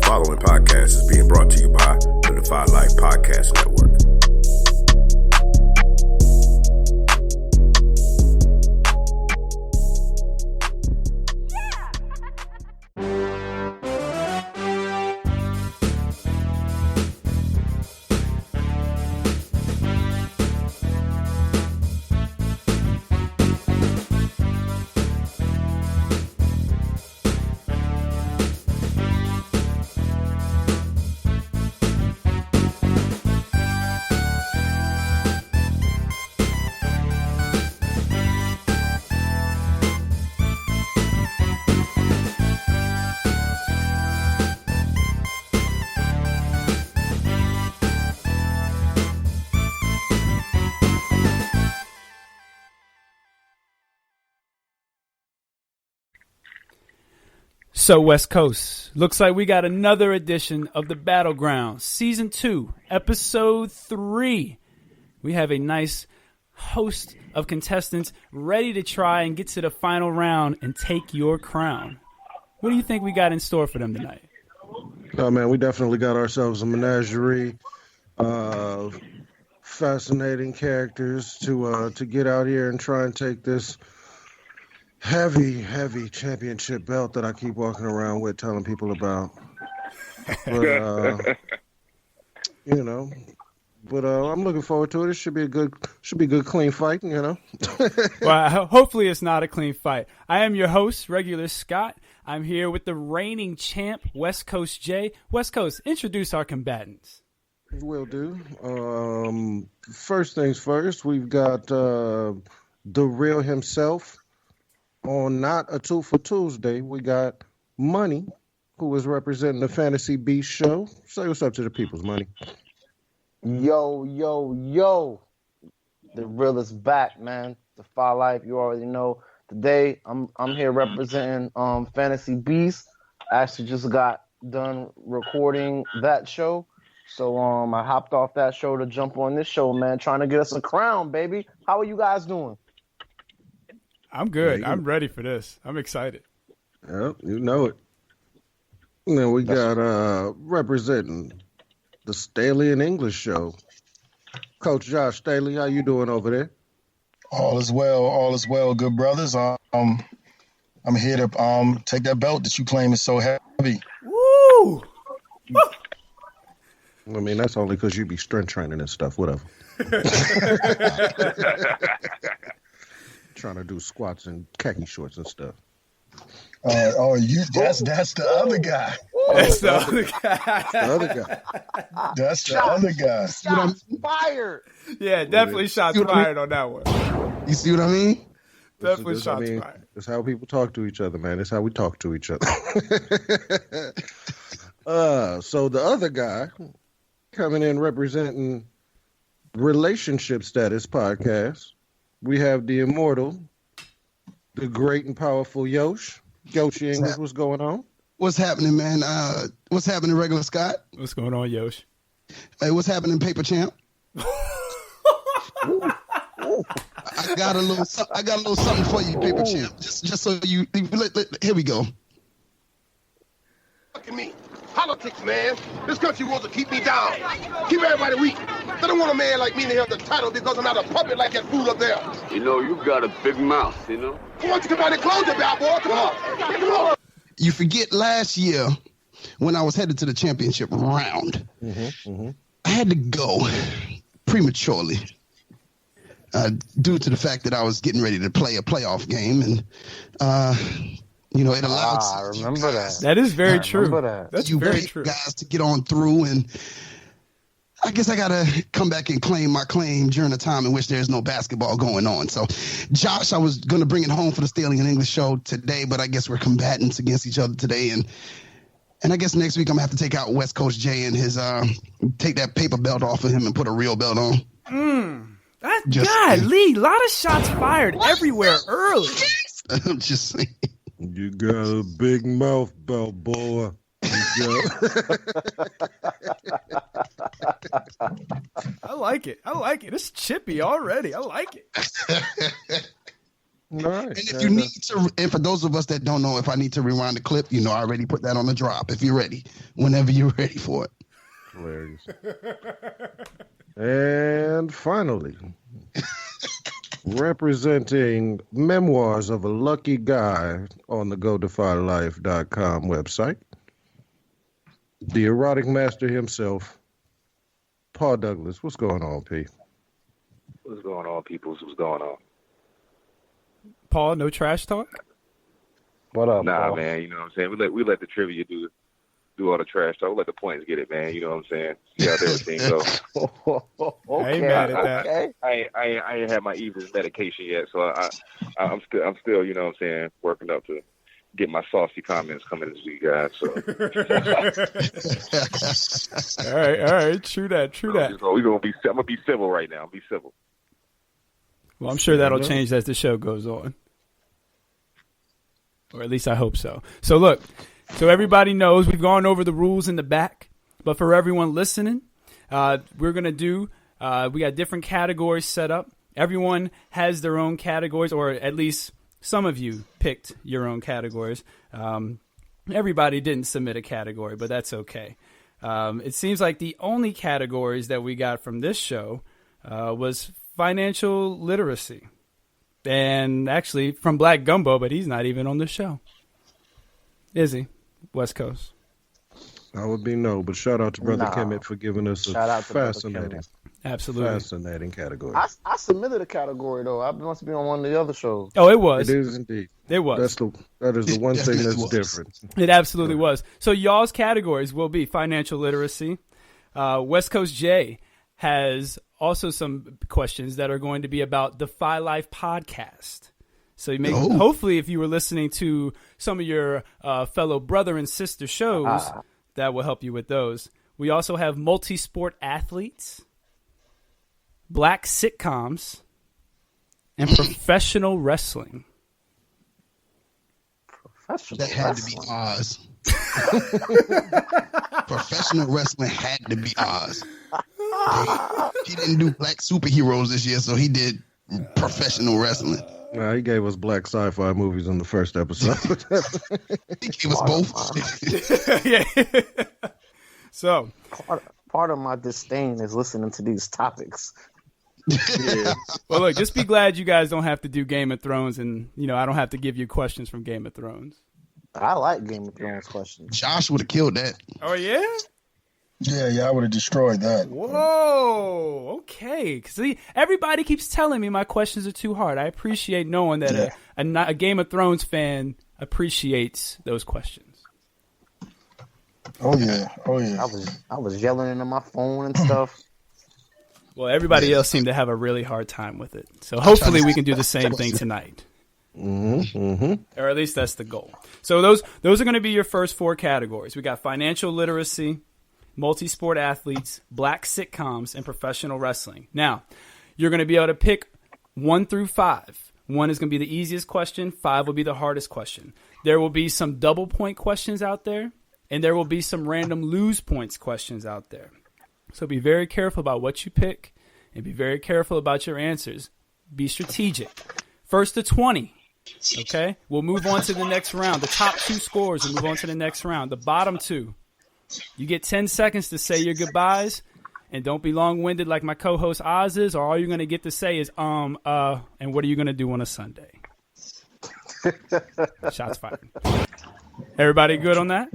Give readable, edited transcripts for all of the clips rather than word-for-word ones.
following podcast is being brought to you by the Defy Life Podcast Network. So West Coast, looks like we got another edition of the Battleground, Season 2, Episode 3. We have a nice host of contestants ready to try and get to the final round and take your crown. What do you think we got in store for them tonight? Oh, man, we definitely got ourselves a menagerie of fascinating characters to get out here and try and take this heavy championship belt that I keep walking around with telling people about. But, I'm looking forward to it. It should be a good, clean fight, you know. Well, hopefully it's not a clean fight. I am your host, Regular Scott. I'm here with the reigning champ, West Coast Jay. West Coast, introduce our combatants. Will do. First things first, we've got the real himself. On Not a Two for Tuesday, we got Money, who is representing the Fantasy Beast show. Say what's up to the people's Money. Yo. The real is back, man. Defy Life, you already know. Today, I'm here representing Fantasy Beast. I actually just got done recording that show. So I hopped off that show to jump on this show, man, trying to get us a crown, baby. How are you guys doing? I'm good. I'm ready for this. I'm excited. Yep, you know it. And then we got representing the Staley and English show. Coach Josh Staley, how you doing over there? All is well, good brothers. I'm here to take that belt that you claim is so heavy. Woo! I mean, that's only because you be strength training and stuff, whatever. Trying to do squats and khaki shorts and stuff. That's the other guy. That's the other guy. That's the other guy. Shots fired. Yeah, definitely shots fired on that one. You see what I mean? Definitely shots fired. That's how people talk to each other, man. That's how we talk to each other. So the other guy coming in representing Relationship Status Podcast. We have the immortal, the great and powerful Yosh. Yoshi English, what's going on? What's happening, man? What's happening, Regular Scott? What's going on, Yosh? Hey, what's happening, Paper Champ? I got a little something for you, Paper Champ. Just so you. Here we go. Look at me. Politics, man. This country wants to keep me down. Keep everybody weak. They don't want a man like me to have the title because I'm not a puppet like that fool up there. You know, you got a big mouth, you know? Why don't you come out and close it, bad boy? Come on. You forget last year when I was headed to the championship round, I had to go prematurely due to the fact that I was getting ready to play a playoff game. And, it allowed I remember that. That is very true. That. That's you very true. Guys to get on through, and I guess I got to come back and claim my claim during a time in which there's no basketball going on. So, Josh, I was going to bring it home for the Staley and English show today, but I guess we're combatants against each other today. And I guess next week I'm going to have to take out West Coast Jay and his take that paper belt off of him and put a real belt on. Golly, a lot of shots fired everywhere early. I'm just saying. You got a big mouth, belt boy. I like it. It's chippy already. I like it. All right. And if you need to, and for those of us that don't know, if I need to rewind the clip, I already put that on the drop. If you're ready, whenever you're ready for it. Hilarious. And finally, representing Memoirs of a Lucky Guy on the GoDefyLife.com website, the erotic master himself, Paul Douglas. What's going on, P? What's going on, peoples? What's going on? Paul, no trash talk? What up, Nah, Paul? man, you know what I'm saying? We let the trivia do all the trash talk. We let the points get it, man. You know what I'm saying? See how everything goes. I ain't mad at that. Okay. I ain't had my evening medication yet, so I'm still, you know what I'm saying, working up to get my saucy comments coming to you guys. So All right. True that. I'm gonna be civil right now. Be civil. Well, I'm sure that'll change as the show goes on. Or at least I hope so. So look, so everybody knows we've gone over the rules in the back, but for everyone listening, we're going to do, we got different categories set up. Everyone has their own categories, or at least some of you picked your own categories. Everybody didn't submit a category, but that's okay. It seems like the only categories that we got from this show was financial literacy. And actually from Black Gumbo, but he's not even on the show. Is he? West Coast. I would be no, but shout out to Brother Kemet for giving us a fascinating category. I submitted a category though. I must be on one of the other shows. Oh, it was. It is indeed. It was. That is the one thing that's different. It absolutely was. So y'all's categories will be financial literacy. West Coast J has also some questions that are going to be about the Defy Life podcast. So you may, hopefully, if you were listening to some of your fellow brother and sister shows, that will help you with those. We also have multi-sport athletes, black sitcoms, and professional wrestling. That had to be Oz. Professional wrestling had to be Oz. He didn't do black superheroes this year, so he did professional wrestling. He gave us black sci-fi movies in the first episode. He gave us both. Yeah. So part of my disdain is listening to these topics. Yeah. Well, look, just be glad you guys don't have to do Game of Thrones, and I don't have to give you questions from Game of Thrones. I like Game of Thrones questions. Josh would have killed that. Oh yeah. Yeah, I would have destroyed that. Whoa, okay. See, everybody keeps telling me my questions are too hard. I appreciate knowing that a Game of Thrones fan appreciates those questions. Oh yeah. I was yelling into my phone and stuff. Well, everybody else seemed to have a really hard time with it. So hopefully we can do the same thing tonight. Or at least that's the goal. So those are going to be your first four categories. We got financial literacy, multi-sport athletes, black sitcoms, and professional wrestling. Now, you're going to be able to pick 1 through 5. 1 is going to be the easiest question. 5 will be the hardest question. There will be some double point questions out there, and there will be some random lose points questions out there. So be very careful about what you pick, and be very careful about your answers. Be strategic. First to 20. Okay? We'll move on to the next round. The top 2 scores will move on to the next round. The bottom 2. You get 10 seconds to say your goodbyes, and don't be long-winded like my co-host Oz is, or all you're going to get to say is, and what are you going to do on a Sunday? Shots fired. Everybody good on that?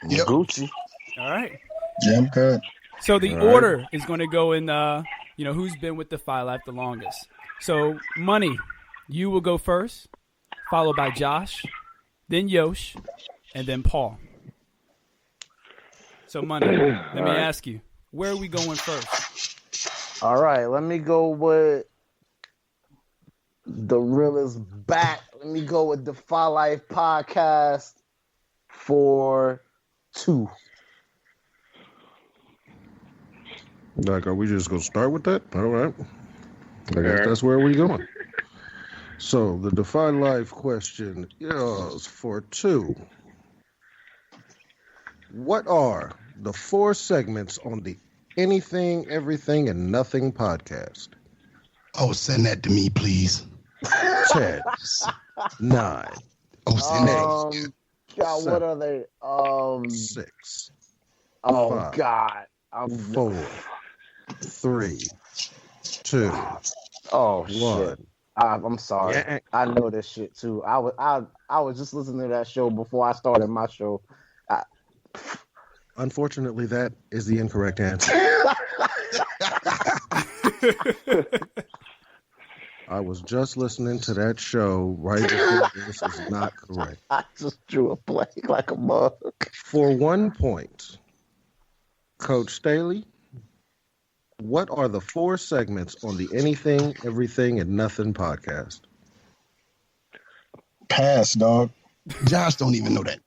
Yep. Gucci. All right. Yeah, I'm good. So the order is going to go in, who's been with Defy Life the longest. So, Money, you will go first, followed by Josh, then Yosh, and then Paul. So, Money, let me ask you, where are we going first? All right, let me go with The Real is Back. Let me go with Defy Life podcast for 2. Like, are we just going to start with that? All right. I guess that's where we're going. So, the Defy Life question is for 2. What are the 4 segments on the Anything, Everything, and Nothing podcast? Oh, send that to me, please. 10, 9, God, what are they? 6. Oh 5, God. 4, 3, 2, Oh 1. shit. I'm sorry. Yeah. I know this shit too. I was just listening to that show before I started my show. Unfortunately, that is the incorrect answer. I was just listening to that show right before this is not correct. I just drew a blank like a mug. For 1 point, Coach Staley, what are the 4 segments on the Anything, Everything, and Nothing podcast? Pass, dog. Josh don't even know that.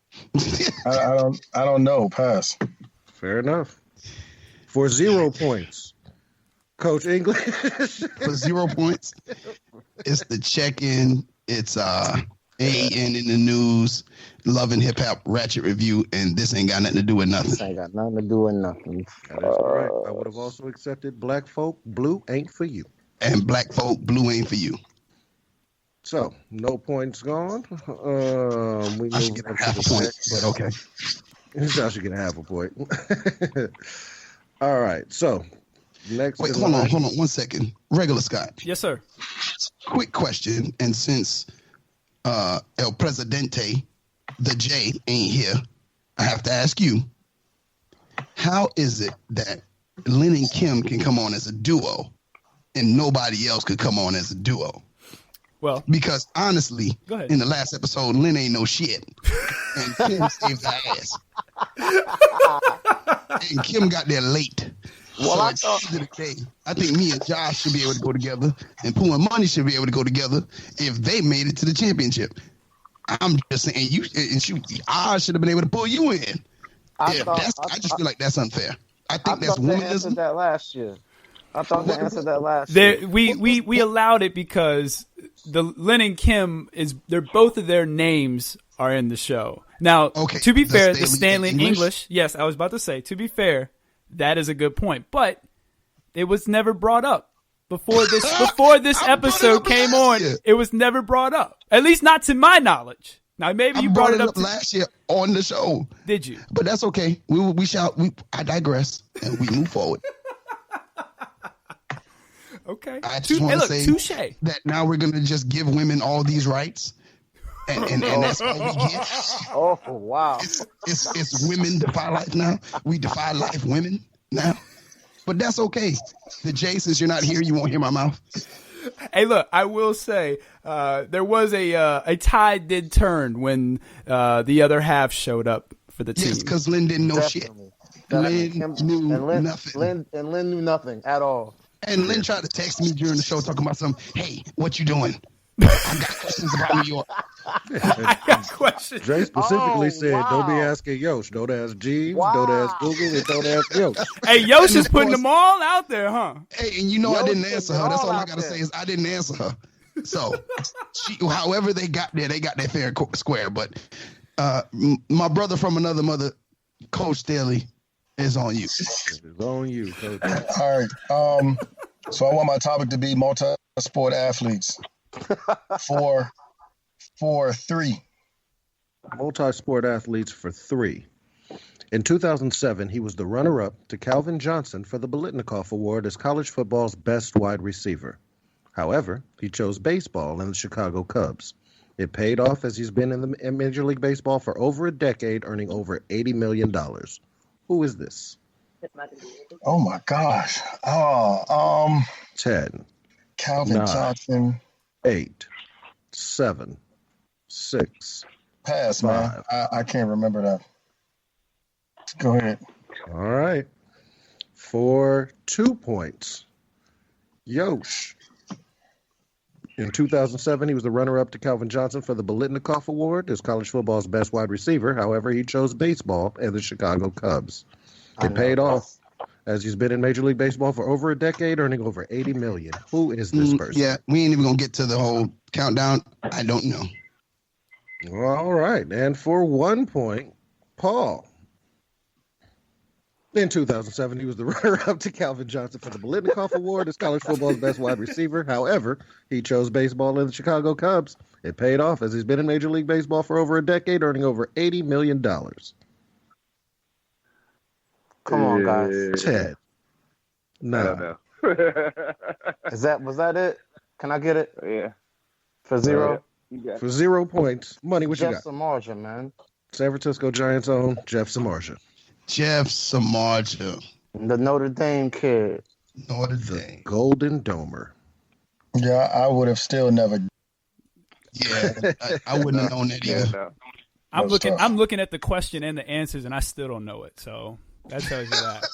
I don't know. Pass. Fair enough. For 0 points, Coach English. For 0 points, it's the check-in. It's AN in the news, Love and Hip Hop Ratchet Review, and this ain't got nothing to do with nothing. This ain't got nothing to do with nothing. That is correct. I would have also accepted Black Folk Blue Ain't For You. And Black Folk Blue ain't for you. So, no points gone. We I should get a half a point, but okay. I should get a half a point. All right. So, next. Wait, hold on 1 second. Regular Scott. Yes, sir. Quick question, and since El Presidente, the J, ain't here, I have to ask you, how is it that Lynn and Kim can come on as a duo and nobody else could come on as a duo? Well, because honestly, in the last episode, Lynn ain't no shit, and Kim saved her ass. And Kim got there late. Well, so at the end of the day, I think me and Josh should be able to go together, and Pooh and Money should be able to go together if they made it to the championship. I'm just saying, I should have been able to pull you in. I just feel like that's unfair. I think that's womanism. Answered that last year. I thought they answered that last year. We allowed it because the Lynn and Kim they're both of their names are in the show. Now, to be fair, the Stanley English. Yes, I was about to say, to be fair, that is a good point, but it was never brought up before this episode came on. It was never brought up, at least not to my knowledge. Now, maybe you brought it up last year on the show. Did you? But that's okay. I digress, and we move forward. Okay. I just want to say touche. That now we're going to just give women all these rights, and that's all we get. Oh, wow. It's women defy life now. We defy life women now. But that's okay. The J, since you're not here, you won't hear my mouth. Hey, look, I will say there was a tide did turn when the other half showed up for the team. Yes, because Lynn didn't know shit. Lynn knew nothing. Lynn knew nothing at all. And Lynn tried to text me during the show talking about hey, what you doing? I got questions about New York. I got questions. Dre specifically said, don't be asking Yosh. Don't ask Jeeves. Don't ask Google. And don't ask Yosh. Hey, Yosh is putting them all out there, huh? Hey, and I didn't answer her. That's all I got to say is I didn't answer her. So, however they got there, they got their fair square. But my brother from another mother, Coach Staley, is on you. It's on you, Coach. All right. So I want my topic to be multi-sport athletes. For 3. Multi-sport athletes for 3. In 2007, he was the runner-up to Calvin Johnson for the Biletnikoff Award as college football's best wide receiver. However, he chose baseball and the Chicago Cubs. It paid off as he's been in Major League Baseball for over a decade, earning over $80 million. Who is this? Oh, my gosh. 10. Calvin 9, Johnson. 8, 7, 6. Pass, 5. man. I can't remember that. Go ahead. All right. For 2 points, Yosh. In 2007, he was the runner-up to Calvin Johnson for the Biletnikoff Award as college football's best wide receiver. However, he chose baseball and the Chicago Cubs. It paid off as he's been in Major League Baseball for over a decade, earning over $80 million. Who is this person? Yeah, we ain't even going to get to the whole countdown. I don't know. All right. And for 1 point, Paul. In 2007, he was the runner-up to Calvin Johnson for the Biletnikoff Award as college football's best wide receiver. However, he chose baseball in the Chicago Cubs. It paid off as he's been in Major League Baseball for over a decade, earning over $80 million. Come on, guys. Ted. No. No. Was that it? Can I get it? Yeah. For zero? For 0 points. Money, what you Jeff got? Samardzija, man. San Francisco Giants own Jeff Samardzija. Jeff Samardzija. The Notre Dame kid. Notre The Dame. Golden Domer. Yeah, I would have still never. Yeah, I wouldn't have known that Yeah, either. no. I'm No looking. stuff. I'm looking at the question and the answers, and I still don't know it. So that tells you that.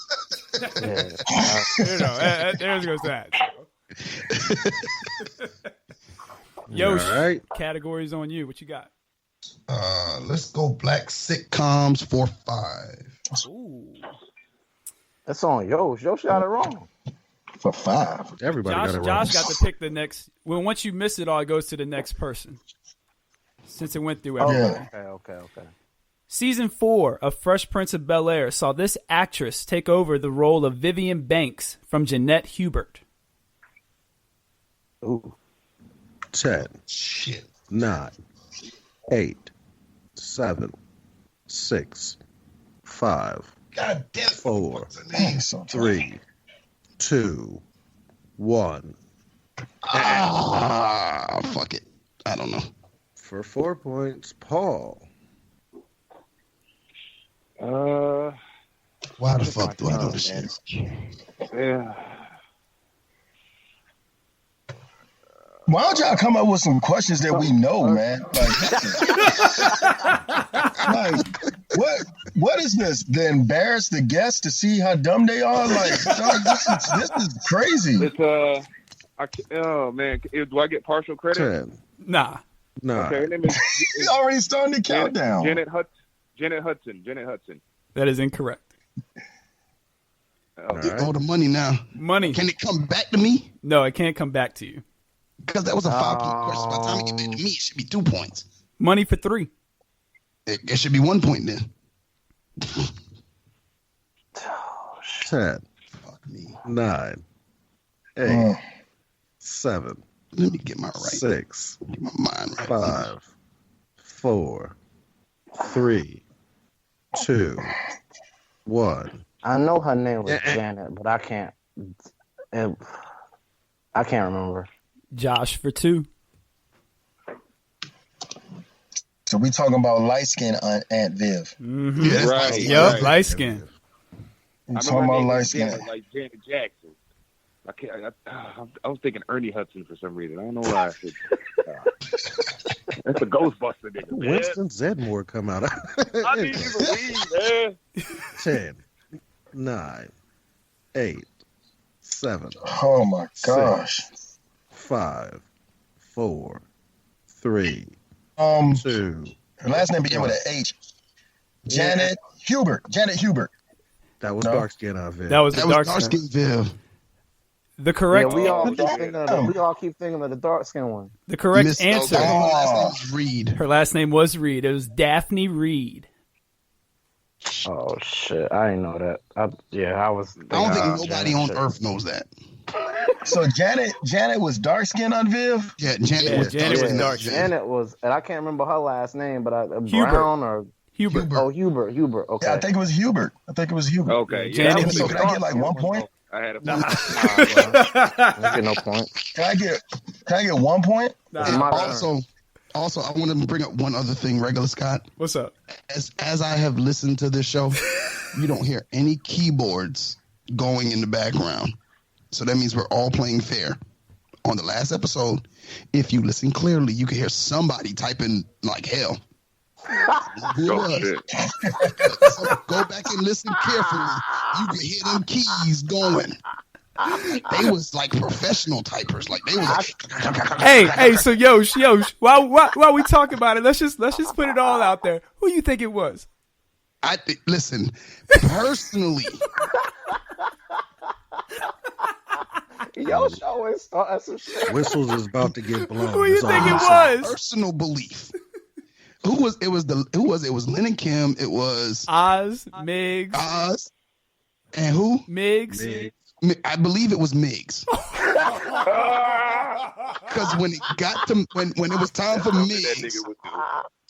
There goes that. Yosh, All right. categories on you. What you got? Let's go black sitcoms for 5. Ooh. That's on Yosh. Yosh got it wrong. For 5. Everybody got it wrong. Josh got to pick the next. Well, once you miss it all, it goes to the next person. Since it went through everybody. Okay. Season 4 of Fresh Prince of Bel-Air saw this actress take over the role of Vivian Banks from Jeanette Hubert. Ooh. 10, Shit. 9, 8, 7, 6, 5, God damn it. 4, What's her name? 3, 2, 1. Fuck it. I don't know. For 4 points, Paul. Why the fuck do I know this shit? Yeah. Why don't y'all come up with some questions that we know, man? Like what is this? To embarrass the guests to see how dumb they are? Like, dog, this is crazy. It's oh man, do I get partial credit? 10, Nah. 9, Okay, her name is He's already starting the countdown. Janet Hudson. That is incorrect. All right. Oh, the money now. Money. Can it come back to me? No, it can't come back to you. Because that was a 5-point question. By the time it get back to me, it should be 2 points. Money for 3. It should be 1 point then. 10, Fuck me. 9, 8, 7, Let me get my right. 6, Get my mind right. 5, 4, 3, 2, 1. I know her name was Janet, but I can't remember. Josh for 2. So we talking about light skin Aunt Viv. Mm-hmm. Yeah, that's Right. nice. Yep, Right. light skin. We I talking remember her about name light was skin. Janet, like Janet Jackson. I was thinking Ernie Hudson for some reason. I don't know why I said. That's a Ghostbuster nigga, man. Winston Zedmore come out. I didn't even read, man. 10, 9, 8, 7, Oh my gosh. 5, 4, 3, 2. Her last name began with an H. Janet Hubert. That was No. dark skin of it. That was the That was dark dark skin. skin Viv. The correct, We all keep thinking of the dark skin one. the correct Miss- answer. Her last name is Reed. Her last name was Reed. It was Daphne Reed. Oh shit! I didn't know that. I was. I don't think nobody Janet on shit. earth knows that. So Janet was dark skinned on Viv? Yeah, Janet Yeah, was Janet was dark. dark skin. Janet was, and I can't remember her last name, but Hubert. Brown or Hubert. oh Hubert. Okay. Yeah, I think it was Hubert. Okay, Yeah, Janet So can I get like 1 point? I had a I get no point. Can I get 1 point? And My also, I want to bring up one other thing, Regular Scott. What's up? As I have listened to this show, you don't hear any keyboards going in the background. So that means we're all playing fair. On the last episode, if you listen clearly, you can hear somebody typing like hell. Who it Oh, was. shit. So go back and listen carefully. You can hear them keys going. They was like professional typers. Like they was like, Hey, so Yosh, while we talk about it, let's just put it all out there. Who you think it was? I think. Listen, personally, Yo, always start some shit. Whistles is about to get blown. Who you That's all think it I'm saying. was? personal belief. Who was it? Was Lynn and Kim? It was Oz, Miggs. Oz. And who? Miggs. I believe it was Miggs. Because when it got to when it was time for Miggs,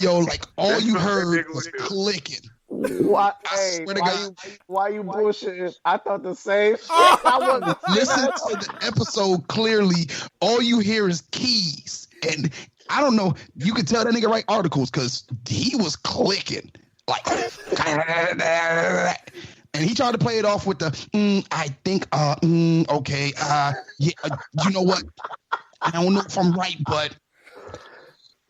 yo, like all you heard was clicking. What? I swear to God. Why you bullshitting? I thought the same shit. I wasn't. Listen to the episode clearly. All you hear is keys, and I don't know. You could tell that nigga write articles because he was clicking like. And he tried to play it off with the, I think, okay, yeah, you know what? I don't know if I'm right, but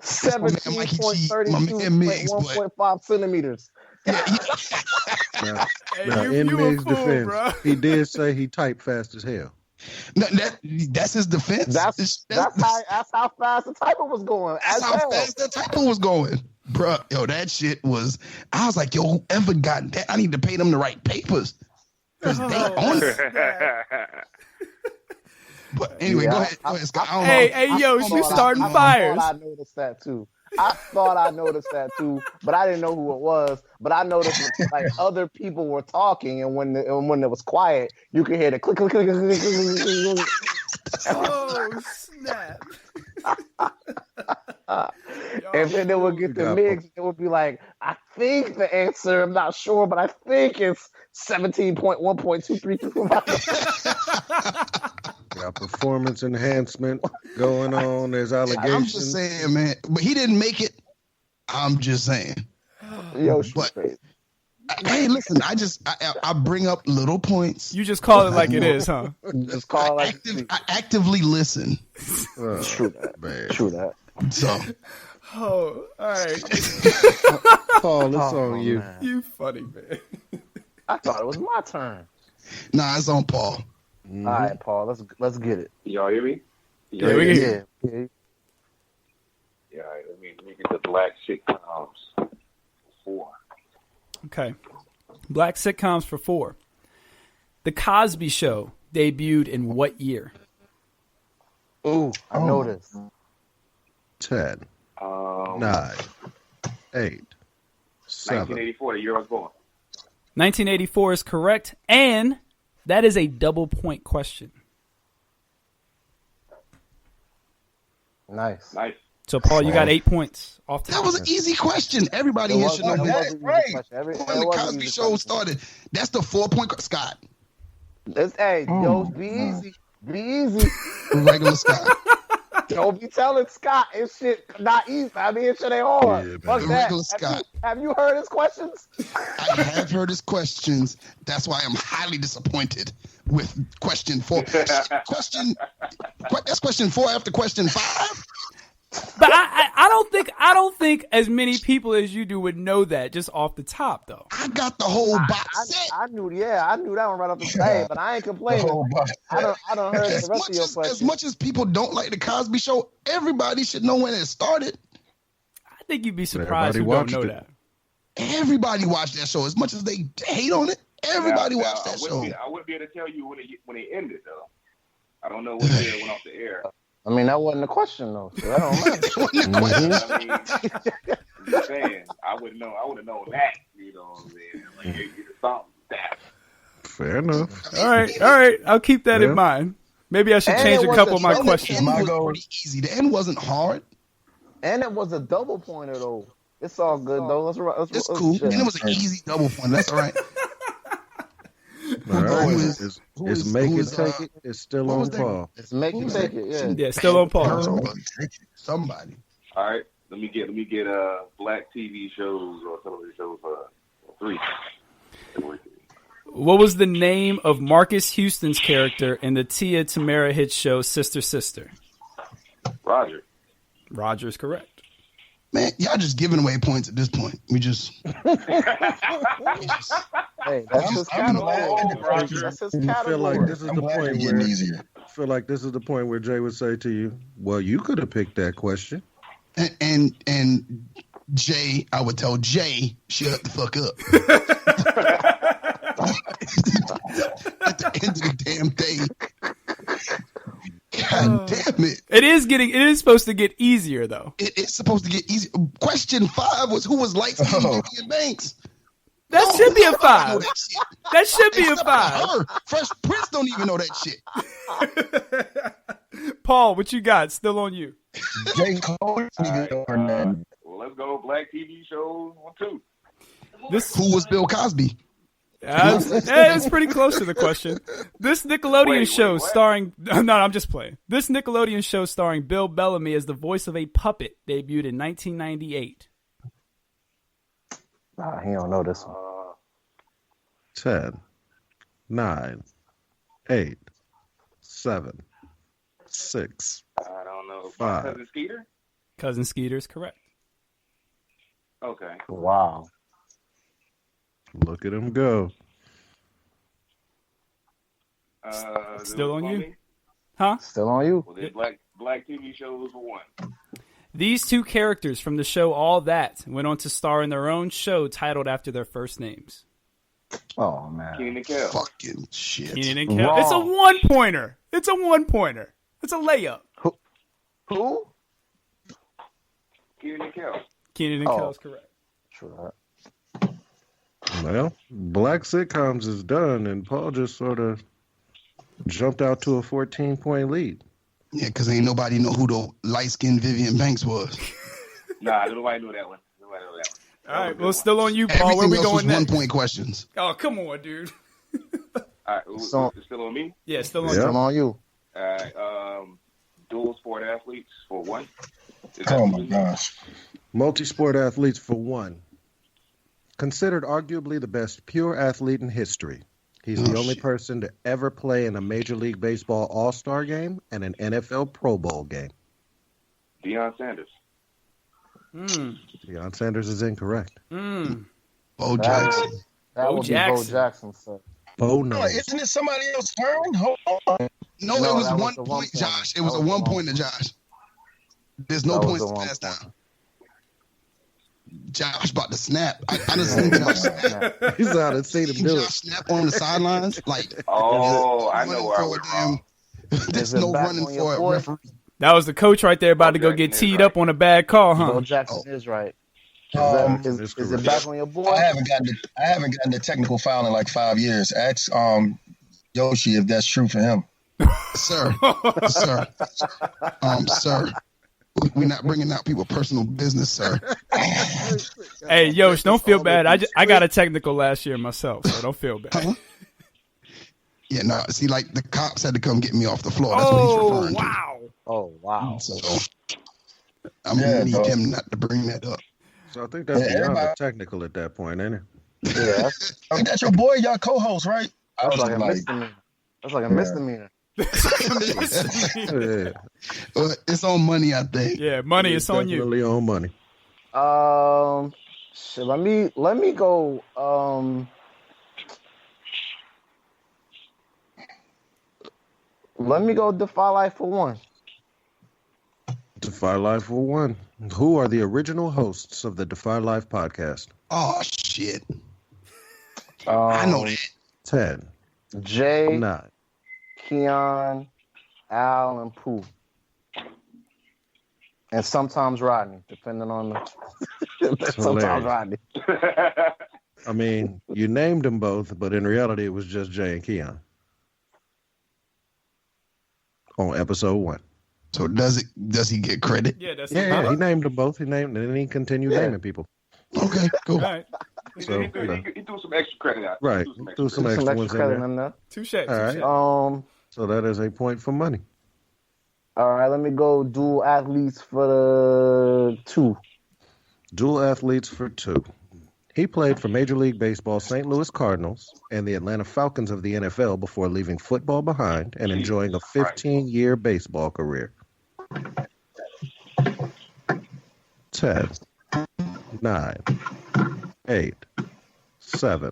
17.32.1.5 centimeters. Now, in Miggs' defense, he did say he typed fast as hell. No, that's his defense. That's how fast the typer was going. That's how fast the typer was going. Bruh, yo, that shit was, I was like, yo, whoever got that, I need to pay them the right papers. Because they on it. But anyway, go ahead, Scott. Hey, yo, you starting fires. I noticed that too. I thought I noticed that too, but I didn't know who it was. But I noticed like other people were talking, and when it was quiet, you could hear the click, click, click, click, click, click, click, click. Oh, snap. And then they would get the mix. It would be like, I think the answer, I'm not sure, but I think it's 17.1.2325. Got performance enhancement going on. There's allegations. I'm just saying, man. But he didn't make it. I'm just saying. Yo, but, hey, listen, I bring up little points. You just call it like it is, huh? Just call it like I actively listen. True that. Man. True that. So. Oh, all right. Paul, it's on you. Man. You funny, man. I thought it was my turn. Nah, it's on Paul. Mm-hmm. All right, Paul, let's get it. Y'all hear me? Yeah, we can hear you. Yeah, all right, let me get the black sitcoms for 4. Okay. Black sitcoms for 4. The Cosby Show debuted in what year? Ooh, I know this. 10, 9, 8, 7. 1984, the year I was born. 1984 is correct, and that is a double point question. Nice. So, Paul, you got 8 points off the That was an easy question. Everybody here should know that. Right. When the Cosby Show started, that's the 4-point. Scott. Yo, be easy. Be easy. Regular Scott. Don't be telling Scott it's shit not easy. I mean, it shit ain't hard. Yeah, Fuck that. Regular Scott. Have you heard his questions? I have heard his questions. That's why I'm highly disappointed with question 4. That's question 4 after question 5. But I don't think as many people as you do would know that just off the top, though. I got the whole box set. I knew that one right off the bat, but I ain't complaining. I don't heard the rest of your questions. As much as people don't like the Cosby Show, everybody should know when it started. I think you'd be surprised if you don't know that. Everybody watched that show. As much as they hate on it, everybody watched that show. I wouldn't be able to tell you when it ended, though. I don't know when it went off the air. I mean, that wasn't a question, though. So that don't matter. I mean, I'm just saying, I would have known that. You know what I'm saying? Like, something that. Fair enough. All right. I'll keep that in mind. Maybe I should change a couple of my questions. The end was pretty easy. The end wasn't hard. And it was a double pointer, though. It's all good, though. It's cool. And it was an easy double pointer. That's all right. All right. It's make it take it. It's still on Paul. It's make it take it. Yeah. Yeah, still on Paul. Somebody. All right. Let me get black TV shows or television shows for 3. What was the name of Marcus Houston's character in the Tia Tamera hit show Sister Sister? Roger. Roger is correct. Man, y'all just giving away points at this point. Hey, that's his catalog. That's his catalog. Feel like this is the point where feel like this is the point where Jay would say to you, "Well, you could have picked that question." And Jay, I would tell Jay, shut the fuck up. At the end of the damn thing. God damn it. It is supposed to get easier, though. It's supposed to get easier. Question 5 was who was light-skinned Vivian Banks? That should be a 5. That should be a Except 5. her. Fresh Prince don't even know that shit. Paul, what you got? Still on you. J. Cole. Well, let's go black TV shows 1, 2. Who was Bill Cosby? It's pretty close to the question. This Nickelodeon show what? starring... No, I'm just playing. This Nickelodeon show starring Bill Bellamy as the voice of a puppet debuted in 1998. Nah, he don't know this one. 10, 9, 8, 7, 6. I don't know. 5. Cousin Skeeter? Cousin Skeeter is correct. Okay. Wow. Look at him go. Still on you? Me? Huh? Still on you. Well, there's black TV shows for 1. These two characters from the show All That went on to star in their own show titled after their first names. Oh, man. Keenan and Kel. Fucking shit. Keenan and Kel. Wrong. It's a 1-pointer. It's a 1-pointer. It's a layup. Who? Keenan and Kel. Keenan and Kel is correct. Sure. Well, black sitcoms is done, and Paul just sort of jumped out to a 14-point lead. Yeah, because ain't nobody know who the light-skinned Vivian Banks was. Nah, nobody knew that one. All right, well, still on you, Paul. Where Everything we else going was next? 1-point questions. Oh, come on, dude. All right, So- it's still on me? Yeah, still on Yeah. you. Still on you. All right, dual sport athletes for 1. Oh my gosh. Multi-sport athletes for 1. Considered arguably the best pure athlete in history. He's the only person to ever play in a Major League Baseball All-Star game and an NFL Pro Bowl game. Deion Sanders. Deion Sanders is incorrect. Bo Jackson. That Bo would be Jackson. Bo Jackson, sir. Bo Oh, knows. isn't it somebody else's turn? Hold on. No, No, it was that was 1 the point, 1 point. Josh. It That was a was the 1 1 point to Josh. There's no That was points the to 1 pass point. down. Josh about to snap. I just seen Josh snap. He's out of seen him do Josh it. snap on the sidelines. Like, Oh, I know running where I for went a wrong. There's Is it no back running on your for a boy? referee. That was the coach right there about to go get teed up on a bad call, Bo huh? Jackson is right. That's Is correct. it back on your boy? I haven't gotten the technical foul in like 5 years. Ask Yoshi if that's true for him. Sir. Sir. We're not bringing out people's personal business, sir. Hey, Yosh, don't feel bad. I got a technical last year myself, so don't feel bad. Yeah, no. See, like the cops had to come get me off the floor. That's what he's Oh, referring wow. Oh, wow. to. So I'm gonna need dog. him not to bring that up. So I think that's Yeah, beyond everybody- the technical at that point, ain't it? Yeah, Ain't that your boy? Y'all co-host, right? I that's was like a like, misdemeanor. That's like a misdemeanor. Yeah, But it's on money, I think. Yeah, money, it's on you. definitely on money. Shit, let me go. Let me go Defy Life for 1. Defy Life for 1. Who are the original hosts of the Defy Life podcast? Oh shit! I know that. 10, Jay, 9, Keon, Al, and Pooh. And sometimes Rodney, depending on the. Sometimes Rodney. I mean, you named them both, but in reality, it was just Jay and Keon on episode 1. So does he get credit? Yeah, that's Yeah, he named them both. He named, and then he continued naming people. Okay, cool. All right. So, he threw some extra credit out. right, threw some extra ones in credit there. in there. Touche. All right. So that is a point for money. All right, let me go dual athletes for the 2. Dual athletes for 2. He played for Major League Baseball St. Louis Cardinals and the Atlanta Falcons of the NFL before leaving football behind and enjoying a 15-year baseball career. 10, 9, 8, 7,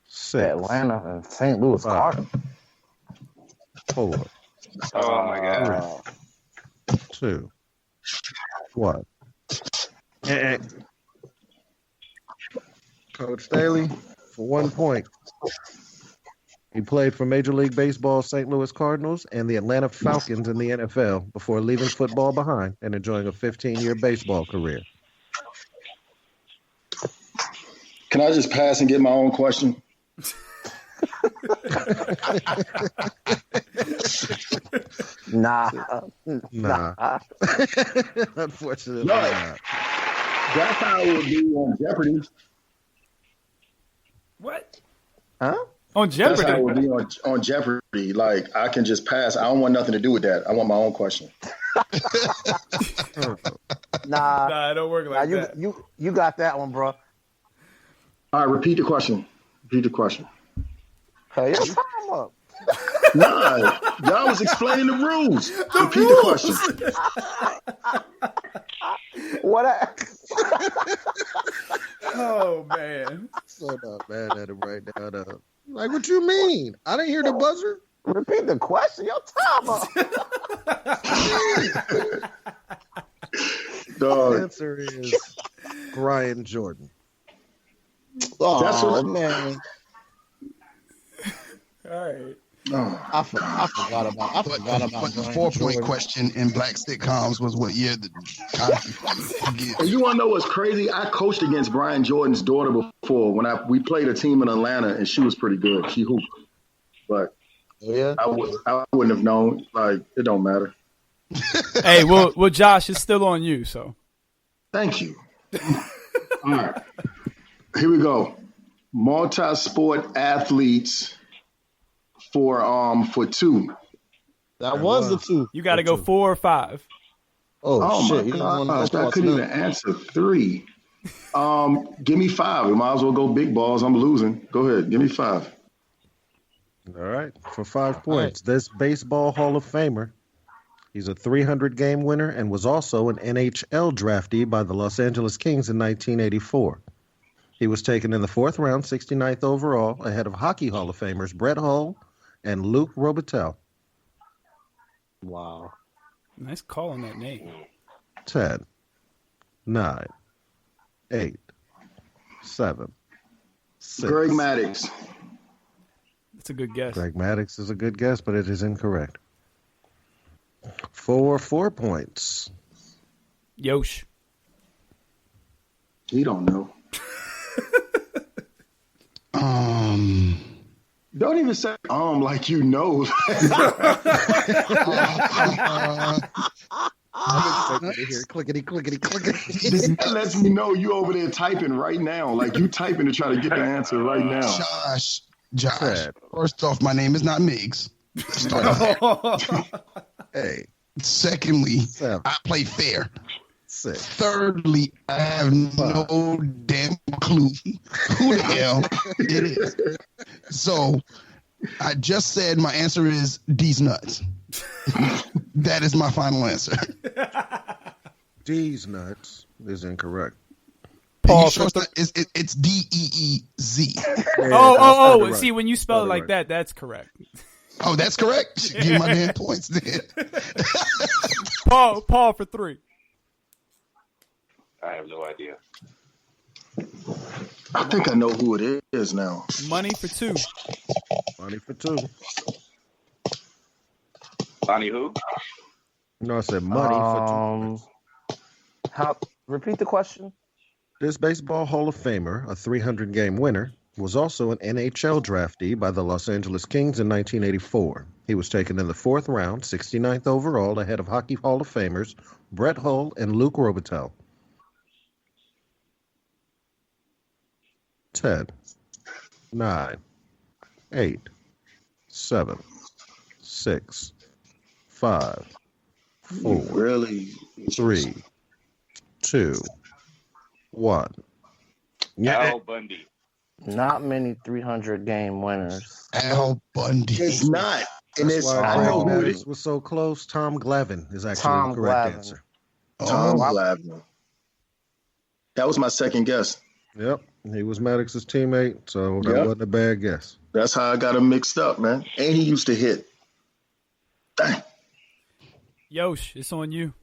6, Atlanta and St. Louis 5, Cardinals. 4, Oh my God. 2, 1. Coach Staley, for 1 point. He played for Major League Baseball St. Louis Cardinals and the Atlanta Falcons in the NFL before leaving football behind and enjoying a 15-year baseball career. Can I just pass and get my own question? Nah. Unfortunately, Right. not. That's how it would be on Jeopardy. What? Huh? On That's how it Jeopardy? would be on Jeopardy. Like, I can just pass. I don't want nothing to do with that. I want my own question. Nah. Nah, it don't work like Nah, that. you got that one, bro. All right, repeat the question. Hell, your time up. Nah, y'all was explaining the rules. Repeat the question. What? Oh, man. So not mad at him right now. Though. Like, what you mean? I didn't hear the buzzer. Repeat the question. Your time up. The Dog, answer is Brian Jordan. That's Oh, what- man. All right. I forgot about But the Brian 4-point Jordan. question in black sitcoms was what year? and you want to know what's crazy? I coached against Brian Jordan's daughter before when we played a team in Atlanta, and she was pretty good. She hooped, but Yeah. I wouldn't have known. Like, it don't matter. Hey, well, Josh, it's still on you, so. Thank you. All right, here we go. Multi-sport athletes for two. That was the two. You got to go 4 or 5. Oh shit. my You didn't want gosh, to I couldn't even answer 3. Give me 5. We might as well go big balls. I'm losing. Go ahead. Give me 5. All right, for 5 points. This baseball Hall of Famer. He's a 300-game winner and was also an NHL draftee by the Los Angeles Kings in 1984. He was taken in the 4th round, 69th overall, ahead of Hockey Hall of Famers Brett Hull and Luc Robitaille. Wow. Nice call on that name. 10, 9, 8, 7, 6. Greg Maddux. That's a good guess. Greg Maddux is a good guess, but it is incorrect. For 4 points. Yosh. He don't know. Don't even say like you know. Clickety, clickety, clickety. That lets me know you over there typing right now. Like you typing to try to get the answer right now. Josh. Fred. First off, my name is not Miggs. Let's start with that. Hey, Secondly, 7, I play fair. 6. Thirdly, I have no damn clue who the hell it is. So I just said my answer is these nuts. That is my final answer. D's nuts is incorrect. Paul, Sure it's D-E-E-Z. Oh. See, when you spell it like that, that's correct. Oh, that's correct. Give me my damn points then. Paul for 3. I have no idea. I think I know who it is now. Money for 2. Money for 2. Bonnie who? No, I said money for 2. Repeat the question. This baseball Hall of Famer, a 300-game winner, was also an NHL draftee by the Los Angeles Kings in 1984. He was taken in the 4th round, 69th overall, ahead of Hockey Hall of Famers Brett Hull and Luc Robitaille. 10, 9, 8, 7, 6, 5, 4, Really? 3, 2, 1. Al Bundy. Not many 300-game winners. Al Bundy. It's not. And That's it's why I know Greg who it Maddux is. was so close. Tom Glavine is actually Tom the correct Glavine. answer. Tom Glavine. That was my second guess. Yep, he was Maddox's teammate, so that Yep. wasn't a bad guess. That's how I got him mixed up, man. And he used to hit. Dang. Yosh, it's on you.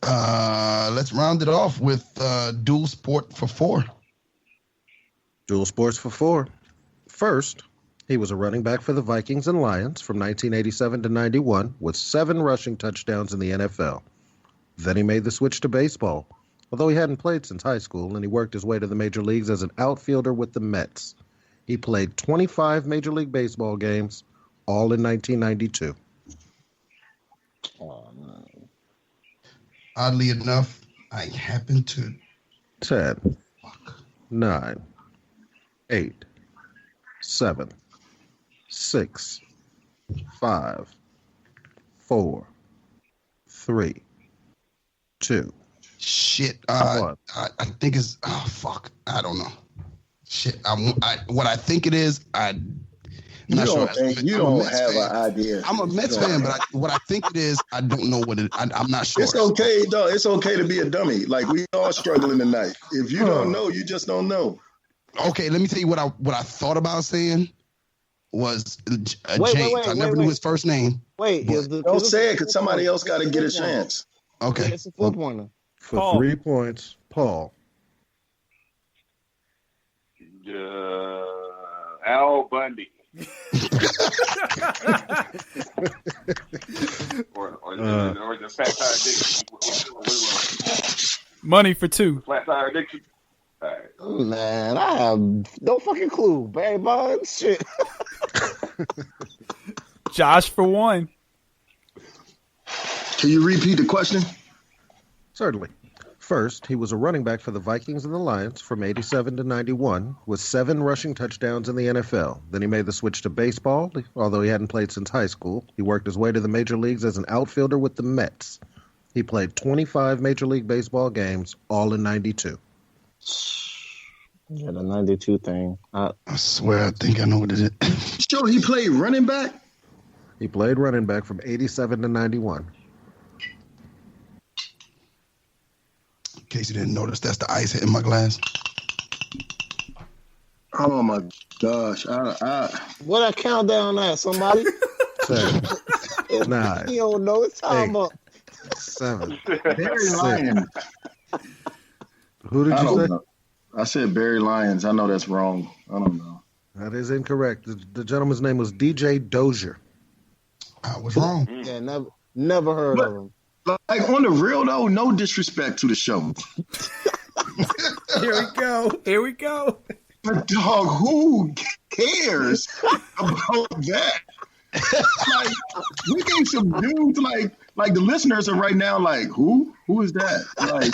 Let's round it off with dual sport for 4. Dual sports for 4. First, he was a running back for the Vikings and Lions from 1987 to 91 with 7 rushing touchdowns in the NFL. Then he made the switch to baseball. although he hadn't played since high school, and he worked his way to the major leagues as an outfielder with the Mets. He played 25 Major League Baseball games, all in 1992. Oh, no. Oddly enough, I happen to 10, 9, 8, 7, 6, 5, 4, 3, 2. shit. What? I think it's fuck. I don't know. Shit. What I think it is. I'm not sure. You don't have an idea. I'm a Mets fan, but what I think it is, I don't know what it. I'm not sure. It's okay, though. It's okay to be a dummy. Like, we all struggling tonight. If you don't know, you just don't know. Okay, let me tell you what I thought about saying was James. I never knew his first name. Wait, don't say it because somebody else got to get a chance. Okay. It's a 4-pointer. For Paul. 3 points, Paul. Al Bundy. or the Fat Tire Dixon. Money for 2. Flat Tire Dixon. All right. Man, I have no fucking clue. Barry Bonds, shit. Josh for 1. Can you repeat the question? Certainly. First, he was a running back for the Vikings and the Lions from 87 to 91, with 7 rushing touchdowns in the NFL. Then he made the switch to baseball, although he hadn't played since high school. He worked his way to the major leagues as an outfielder with the Mets. He played 25 Major League Baseball games, all in 92. Yeah, the 92 thing. I swear, I think I know what it is. Sure, he played running back? He played running back from 87 to 91. In case you didn't notice, that's the ice hitting my glass. Oh, my gosh. What that countdown at, somebody? 10, 9, You don't know. It's time 8, up. 7. Barry Lyons. Who did I you don't say? know. I said Barry Lyons. I know that's wrong. I don't know. That is incorrect. The gentleman's name was DJ Dozier. I was wrong. Yeah, never heard of him. Like, on the real, though, no disrespect to the show. Here we go. But, dog, who cares about that? Like, we gave some dudes, like the listeners are right now like, who? Who is that? Like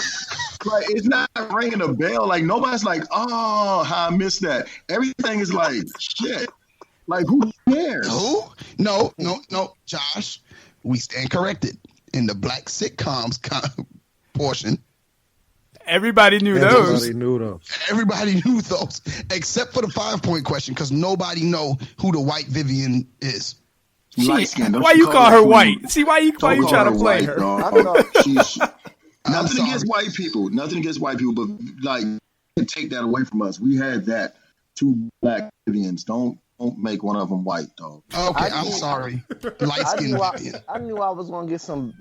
it's not ringing a bell. Like, nobody's like, oh, how I missed that. Everything is like, shit. Like, who cares? Who? No, Josh. We stand corrected. In the black sitcoms portion, Everybody knew those. Everybody knew those, except for the 5-point question, because nobody know who the white Vivian is. Why you call her white? See, why you trying to play her? Nothing against white people. Nothing against white people, but like, take that away from us. We had that 2 black Vivians. Don't make one of them white, dog. Okay, I'm sorry. Light skinned Vivian. I knew I was gonna get some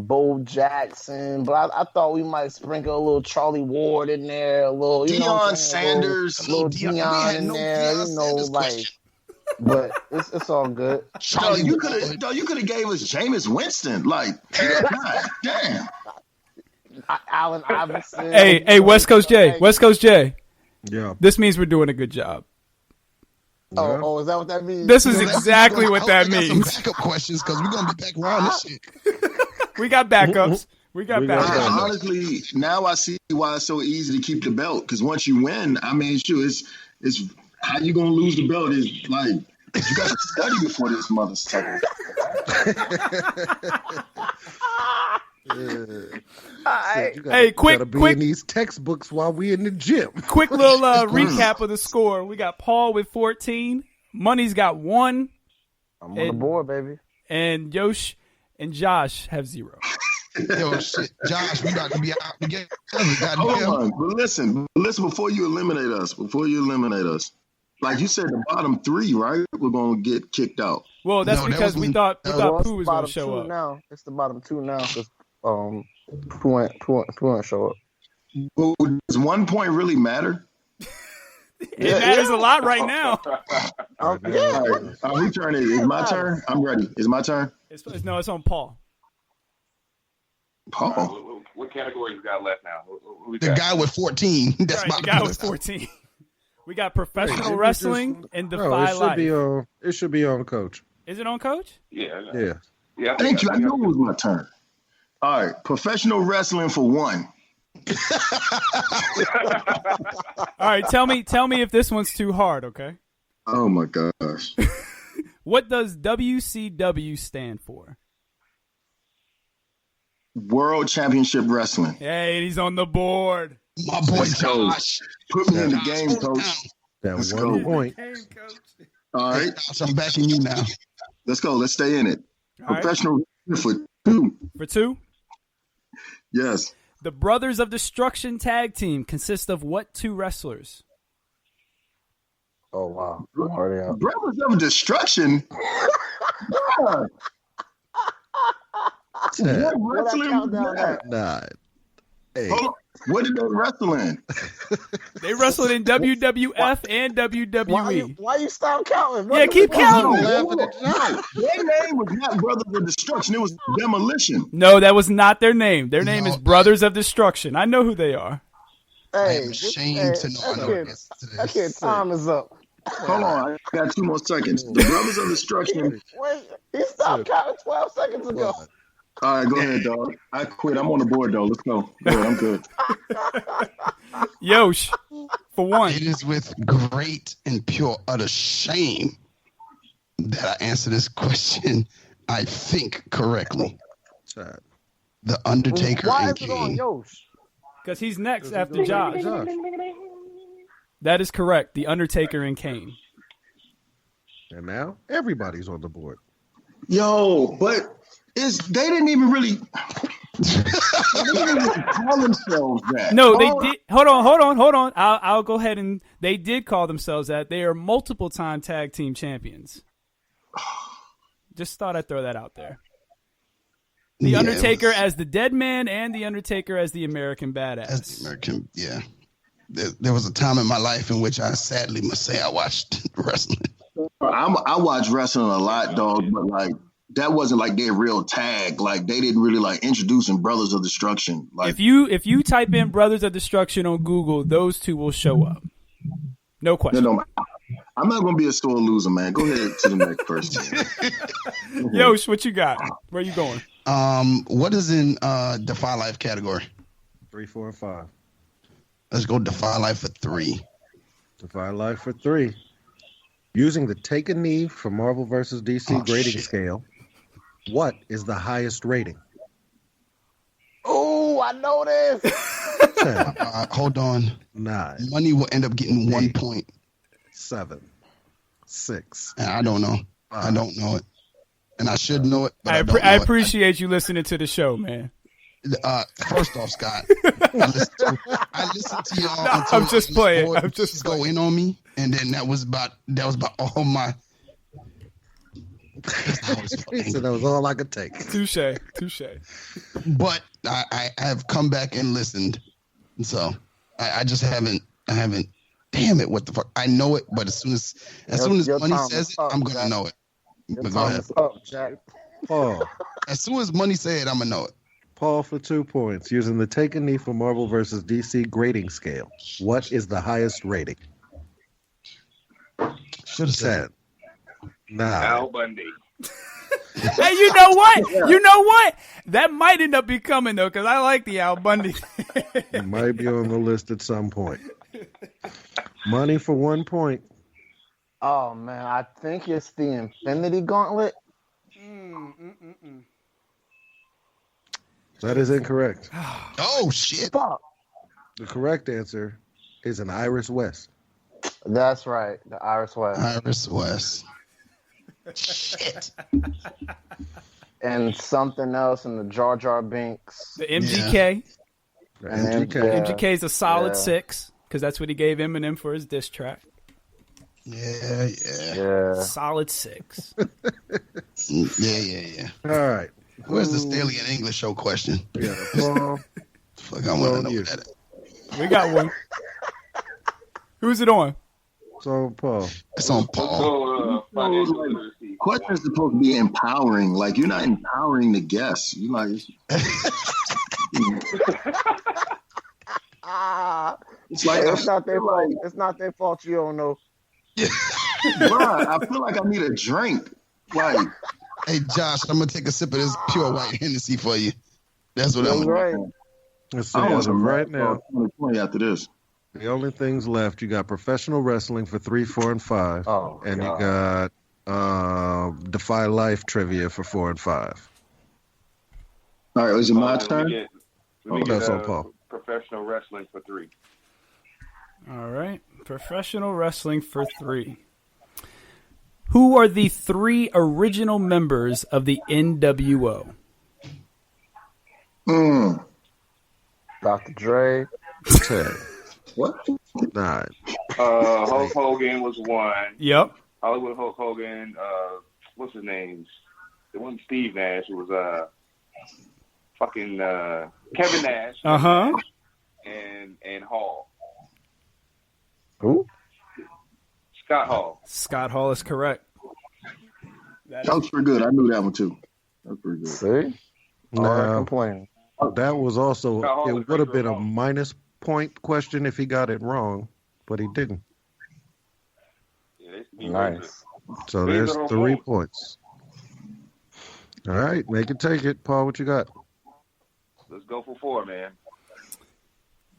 Bo Jackson, but I thought we might sprinkle a little Charlie Ward in there, a little Deion Sanders, a little Deion in there, like. But it's all good. Charlie, you could have gave us Jameis Winston. Like, God damn. Allen Iverson. Hey, West Coast J. Yeah. This means we're doing a good job. Oh, is that what that means? This is exactly what that means. Some backup questions because we're gonna be back around this shit. We got backups. Honestly, now I see why it's so easy to keep the belt. Because once you win, I mean, sure, it's how you gonna lose the belt is like you got to study before this mother sucker. Hey, quick in these textbooks while we in the gym. Quick little recap of the score. We got Paul with 14. Money's got 1. I'm on the board, baby. And Yosh and Josh have 0. Yo, shit, Josh, we about to be out together. Hold on, but listen. Before you eliminate us, like you said, the bottom 3, right? We're gonna get kicked out. Well, that's because we thought Pooh was gonna show up. Now it's the bottom 2 now because Pooh ain't show up. Well, does 1 point really matter? It matters a lot right now. Whose turn is it? It's my turn. I'm ready. It's my turn. It's on Paul. Paul. What categories we got left now? What we The got? guy with 14. That's Right, my the guy with 14. We got professional Hey, wrestling and No, Defy it should Life. be on. It should be on Coach. Is it on, Coach? Yeah. Yeah. Thank you. I knew it was my turn. All right, professional wrestling for one. All right, tell me if this one's too hard, okay? Oh my gosh. What does WCW stand for? World Championship Wrestling. Hey, he's on the board. My boy Let's go. Josh. Put me in the Josh, game, hold it coach. down. That Let's one go. point. All right, Josh, I'm backing you now. let's go. Let's stay in it. All right. Professional wrestling for two. For 2, Yes. the Brothers of Destruction tag team consists of what 2 wrestlers? Oh wow, I'm already out. Brothers of Destruction. Yeah. What wrestling was that? 9, 8. Hold on. What did they wrestle in? They wrestled in WWF and WWE. Why you stop counting? Yeah, keep counting. Their name was not Brothers of Destruction. It was Demolition. No, that was not their name. Their name No. is Brothers of Destruction. I know who they are. I am ashamed to know I know the answer to that kid this. time is up. Hold on. I got 2 more seconds. The Brothers of Destruction. Wait, he stopped counting 12 seconds ago. All right, go ahead, dog. I quit. I'm on the board, though. Let's go. Go ahead, I'm good. Yosh, for 1. It is with great and pure utter shame that I answer this question, I think, correctly. Sad. The Undertaker Why and is it on King. Yosh? Because he's next after Josh. That is correct. The Undertaker and Kane. And now everybody's on the board. Yo, but they didn't even really they didn't even call themselves that. No, they did. Hold on. I'll go ahead and they did call themselves that. They are multiple-time tag team champions. Just thought I'd throw that out there. The Yeah, Undertaker it was- as the Dead Man and the Undertaker as the American Badass. As the American, yeah. There was a time in my life in which I sadly must say I watched wrestling. I watch wrestling a lot, dog, but like that wasn't like their real tag. Like they didn't really like introducing Brothers of Destruction. Like If you type in Brothers of Destruction on Google, those 2 will show up. No question. no, I'm not gonna be a sore loser, man. Go ahead to the next person. Yosh, what you got? Where you going? What is in Defy Life category? 3, 4, and 5. Let's go Defy Life for 3. Defy Life for 3. Using the Take a Knee for Marvel vs. DC grading shit. scale, what is the highest rating? Oh, I know this. 10, Hold on. 9, Money will end up getting 1 Eight. point. 7, 6. And I don't know. I don't know it. And I should know it, but I, I don't know I it. appreciate you listening to the show, man. First off, Scott, I listened to y'all. No, until I'm just these playing. boys I'm just go in on me, and then that was about all my. He said that was all I could take. Touche. But I have come back and listened, so I just haven't. I haven't. Damn it! What the fuck? I know it, but as soon as Your Money time says is it, up, I'm gonna Jack. know it. Your But go time ahead. is up, Jack. Paul. As soon as Money said, I'm gonna know it. Paul for 2 points. Using the Take a Knee for Marvel vs. DC grading scale, what is the highest rating? Should have said. 10, 9. Al Bundy. Hey, you know what? You know what? That might end up becoming though, because I like the Al Bundy. It might be on the list at some point. Money for 1 point. Oh man, I think it's the Infinity Gauntlet. That is incorrect. Oh shit! Fuck. The correct answer is an Iris West. That's right, the Iris West. Iris West. Shit. And something else in the Jar Jar Binks. The MGK. The And MGK. then- MGK is a solid Yeah. 6 because that's what he gave Eminem for his diss track. Yeah. Yeah. Solid 6. Yeah. All right. Where's the Staley in English show question? Yeah, Paul. Fuck, I want to know you. what that is. We got one. Who's it on? So, Paul. It's on Paul. So, financial literacy. Questions supposed to be empowering. Like you're not empowering the guests. You like It's like It's not their fault. It's not their fault. You don't know. bruh, I feel like I need a drink. Like, Hey, Josh, I'm gonna take a sip of this pure white Hennessy for you. That's what I'm That's gonna right. Let's see, I as want of some right now, 2020 after this. the only things left, you got professional wrestling for 3, 4, and 5. Oh, and God. you got Defy Life trivia for 4 and 5. All right, is it my Let me turn? get, let me that's get on Paul. professional wrestling for 3. All right. Professional wrestling for 3. Who are the 3 original members of the NWO? Dr. Dre. 10, What? 9. Hulk Hogan was 1. Yep. Hollywood Hulk Hogan. What's his name? It wasn't Steve Nash. It was fucking Kevin Nash. Uh-huh. And Hall. Who? Scott Hall. Scott Hall is correct. That was pretty good. I knew that one too. That was pretty good. See? All right, complaining. That was also, Hall it was would have pretty been a wrong. minus point question if he got it wrong, but he didn't. Yeah, they Nice. So These there's are 3 points. points. All right, make it take it. Paul, what you got? Let's go for 4, man.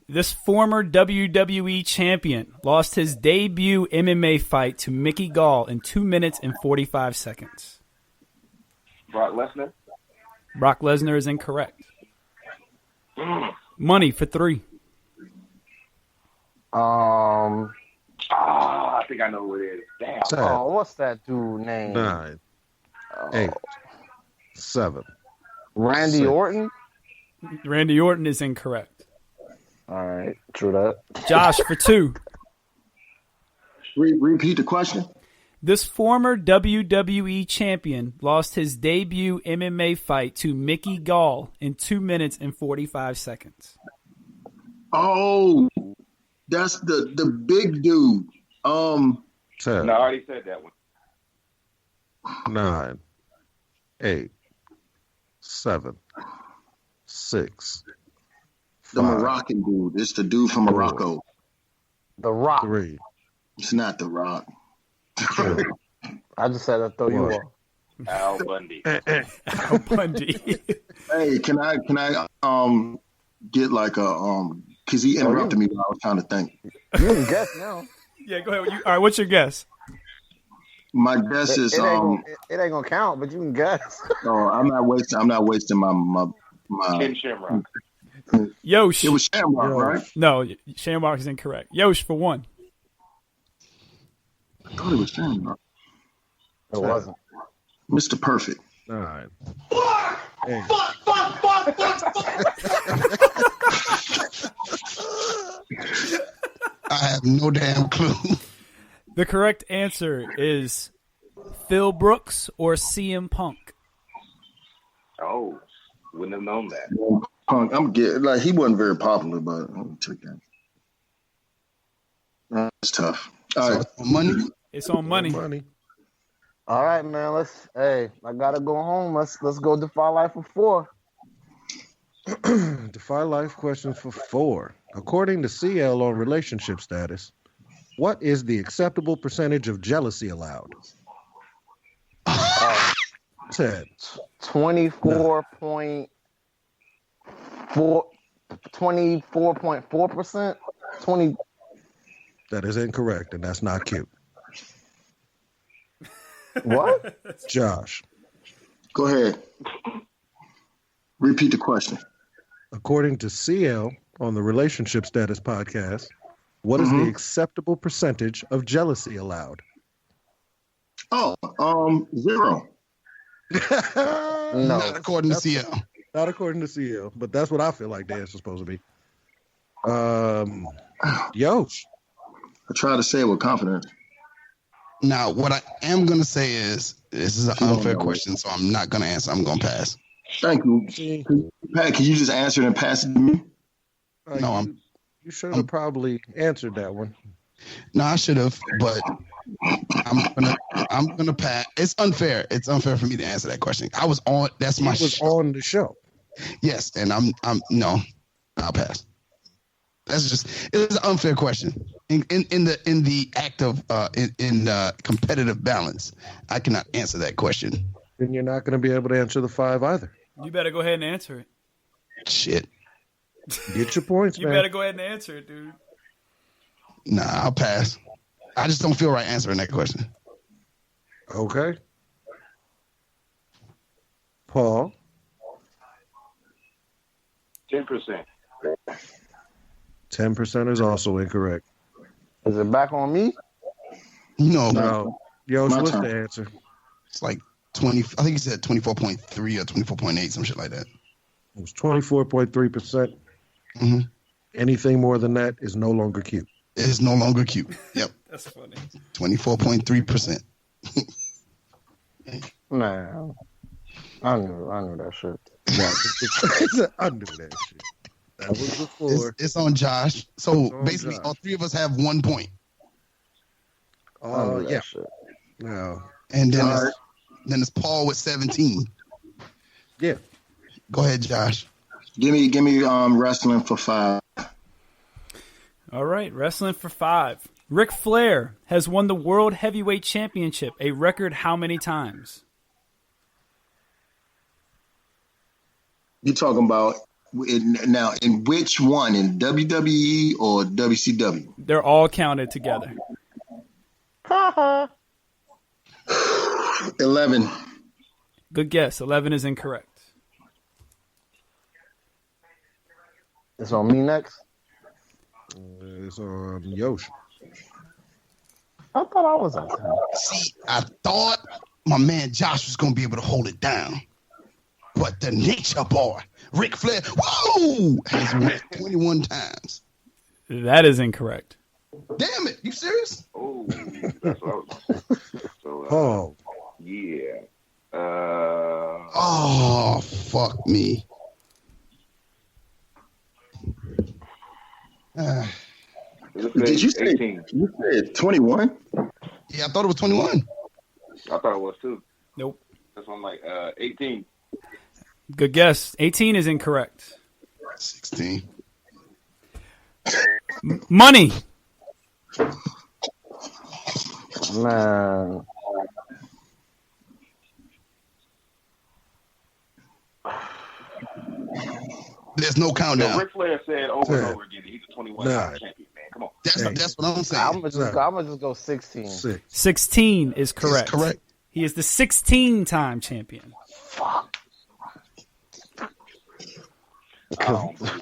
This former WWE champion lost his debut MMA fight to Mickey Gall in 2 minutes and 45 seconds. Brock Lesnar. Brock Lesnar is incorrect. Money for 3. I think I know who it is. Damn. 10, Oh, what's that dude name? 9, 8, 7. Randy 6. Orton? Randy Orton is incorrect. All right, true that. Josh for 2. Repeat the question. This former WWE champion lost his debut MMA fight to Mickey Gall in 2 minutes and 45 seconds. Oh, that's the big dude. 10, No, I already said that one. 9, 8, 7, 6, The 5, Moroccan dude. It's the dude from Morocco. The Rock. 3, It's not The Rock. 2, I just said I'd throw you off. Al Bundy. Al Bundy. Hey, can I get like a because he interrupted me while I was trying to think. You can guess now. Yeah, go ahead. All right, what's your guess? My guess is It ain't gonna count, but you can guess. oh, I'm not wasting my Ken Shamrock. Yosh. It was Shamrock, right? No, Shamrock is incorrect. Yosh for 1. I thought it was Shamrock. It wasn't. Mr. Perfect. 9, 8. I have no damn clue. The correct answer is Phil Brooks or CM Punk. Oh, wouldn't have known that. Punk. I'm getting like he wasn't very popular, but I'm gonna take that. That's tough. All right. Money. It's on money. All right, man. I gotta go home. Let's go Defy Life for 4. Defy Life questions for 4. According to CL on relationship status, what is the acceptable percentage of jealousy allowed? 10. 24.4%. 20. That is incorrect, and that's not cute. What? Josh, Go ahead. Repeat the question. according to CL on the relationship status podcast, what is the acceptable percentage of jealousy allowed? Oh, 0. No. Not according to CL. Not according to CL, but that's what I feel like the answer's supposed to be. Yosh. I try to say it with confidence. Now, what I am going to say is, this is an unfair question, so I'm not going to answer. I'm going to pass. Thank you. Pat, can you just answer it and pass it to me? No, You should have probably answered that one. No, I should have, but I'm gonna pass. It's unfair. It's unfair for me to answer that question. I was on. That's my. He was on the show. Yes, and I'm no, I'll pass. It's an unfair question. In the act of competitive balance, I cannot answer that question. Then you're not going to be able to answer the 5 either. You better go ahead and answer it. Shit. Get your points, You man. better go ahead and answer it, dude. Nah, I'll pass. I just don't feel right answering that question. Okay. Paul. 10%. 10% is also incorrect. Is it back on me? No. Yosh, My what's turn. the answer? It's like 20. I think he said 24.3 or 24.8, some shit like that. It was 24.3%. Mm-hmm. Anything more than that is no longer cute. It is no longer cute. Yep. That's funny. 24.3%. Man, I knew that shit. I knew that shit. That was before. It's on Josh. So on basically, Josh. all three of us have 1 point. I knew that Yeah. shit. No. And then All then it's Paul with 17. Yeah. Go ahead, Josh. Give me wrestling for 5. All right, wrestling for 5. Ric Flair has won the World Heavyweight Championship, a record how many times? You talking about in which one, in WWE or WCW? They're all counted together. 11. Good guess. 11 is incorrect. It's on me next. It's on Yosh. I thought I was on time. See, I thought my man Josh was going to be able to hold it down. But the nature boy, Ric Flair, whoa, has won 21 times. That is incorrect. Damn it. You serious? Oh, that's what I was. So, Paul. yeah. Oh, fuck me. Did you say 18? You said 21? Yeah, I thought it was 21. I thought it was too. Nope. That's why I'm like 18. Good guess. 18 is incorrect. 16. Money. Man, There's no countdown. Ric Flair said over and over again that he's a 21 Nah. time champion, man. Come on. That's what I'm saying. I'm gonna just go 16. 6. 16 is correct. It's correct. He is the 16-time champion.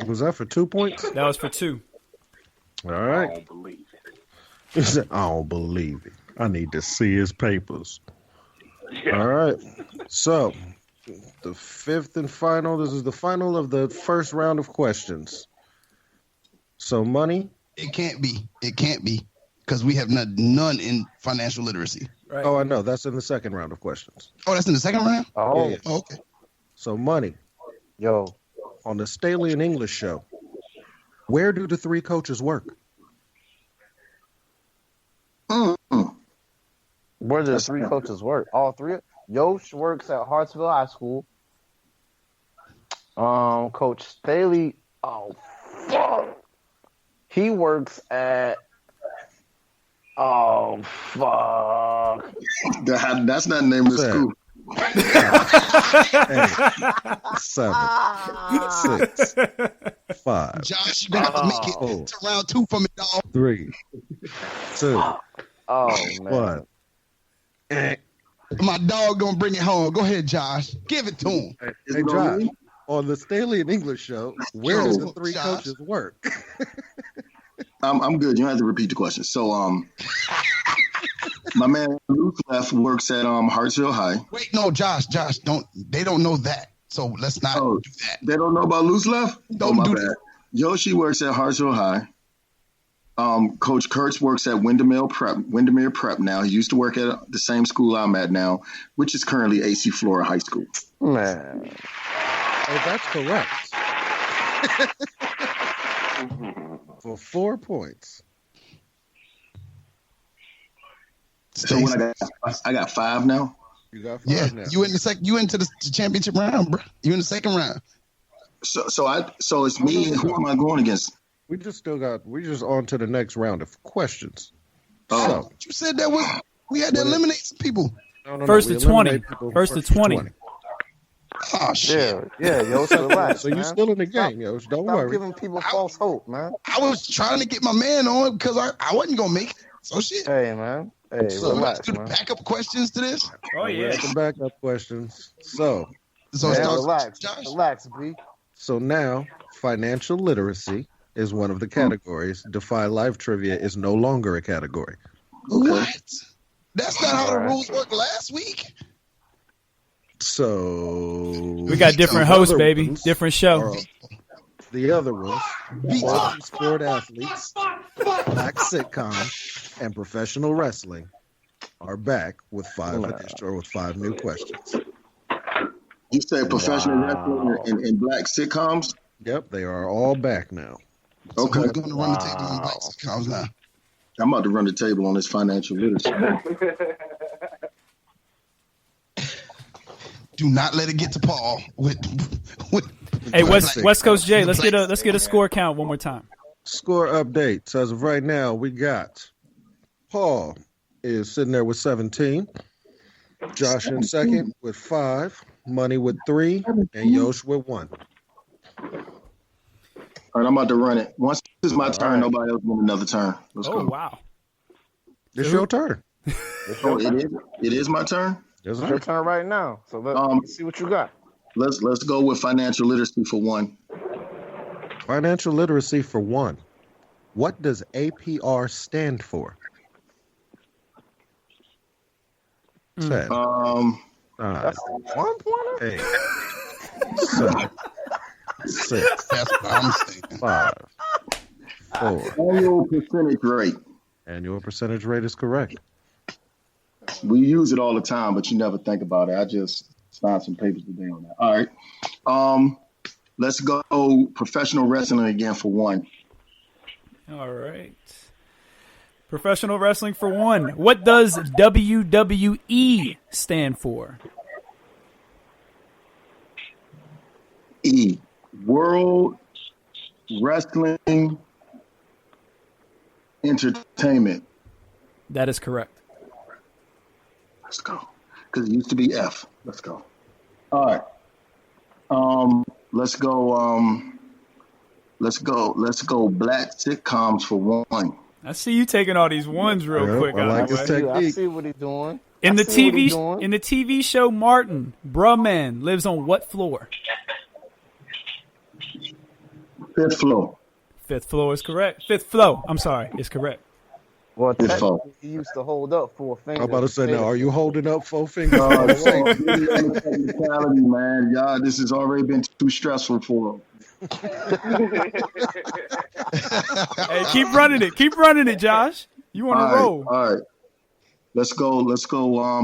Was that for 2 points? That was for 2. All I right. don't believe it. He said, I don't believe it. I need to see his papers. Yeah. All right. So, the fifth and final. This is the final of the first round of questions. So, money. It can't be. It can't be. Because we have none in financial literacy. Right. Oh, I know. That's in the second round of questions. Oh, that's in the second round? Oh, Yeah. Oh, okay. So, money. yo, On the Staley and English show, where do the 3 coaches work? where do the 3 coaches work? All 3? Yosh works at Hartsville High School. Coach Staley, fuck. He works at, fuck. That's not the name of the school. 8, 7, 6, 5, Josh, you're going to have to make it to round 2 from it, dog. 3, 2, Oh, man. 1. My dog going to bring it home. Go ahead, Josh. Give it to him. Hey, Josh, on the Staley and English show, where do the 3 Josh. coaches work? I'm good. You don't have to repeat the question. So, my man Luke left works at Hartsville High. Wait, no, Josh, they don't know that. So let's not do that. They don't know about Luke left? Don't do bad. that. Yoshi works at Hartsville High. Coach Kurtz works at Windermere Prep now. He used to work at the same school I'm at now, which is currently AC Flora High School. Man. Oh, that's correct. For 4 points. So what I got 5 now. You got 5 Yeah, now. you into the championship round, bro. You in the second round. So it's me, and who am I going against? We just on to the next round of questions. Oh. So You said we had to eliminate some people. no, First we to 20. eliminate people First to 20. Oh shit! Yeah, yo, relax, So man. you still in the game, yo. Don't Stop worry. giving people false hope, man. I was trying to get my man on because I wasn't gonna make it. So shit. Hey, man. Hey, So let's relax, do the man. backup questions to this. Oh, We're yeah. at the backup questions. So So Man, it starts relax. Josh. Relax, B. now financial literacy is one of the categories. Defy Life Trivia is no longer a category. What? That's not how the Alright. rules worked last week. So We got different the hosts, other baby. ones Different show. are- The other ones, multi-sport athletes, black sitcom, and professional wrestling are back with five new questions. You say professional wrestling and black sitcoms? Yep, they are all back now. So Okay. who's going to run the table on black sitcoms now? I'm about to run the table on this financial literacy. Do not let it get to Paul with Hey, black West Coast J, let's black get a score count one more time. Score updates. As of right now, we got Paul is sitting there with 17, Josh in second with 5, Money with 3, and Yosh with 1. All right, I'm about to run it. Once it's my turn, nobody else wins another turn. Let's Oh, go. wow. It's your turn. Oh, it is my turn? Yes, It's your sir. turn right now. So let's see what you got. Let's go with financial literacy for one. Financial literacy for 1. What does APR stand for? 10, That's 1 pointer? 8, 7, 6, That's what I'm saying. 5, 4. Annual percentage rate. Annual percentage rate is correct. We use it all the time, but you never think about it. I just signed some papers today on that. All right. Let's go professional wrestling again for 1. All right. Professional wrestling for 1. What does WWE stand for? E. World Wrestling Entertainment. That is correct. Let's go. Because it used to be F. Let's go. All right. Let's go black sitcoms for 1. I see you taking all these ones real Yeah, quick. I like Alright. his technique. I see what he's doing. In the I see what he's TV doing. in the TV show Martin, bruh man lives on what floor? 5th floor. 5th floor is correct. 5th floor. I'm sorry, is correct. Well, His fault. technically, he used to hold up 4 fingers. I'm about to say now, are you holding up 4 fingers? Oh, technicality, man. Y'all, this has already been too stressful for him. Hey, keep running it. Keep running it, Josh. You on a roll. All right. Let's go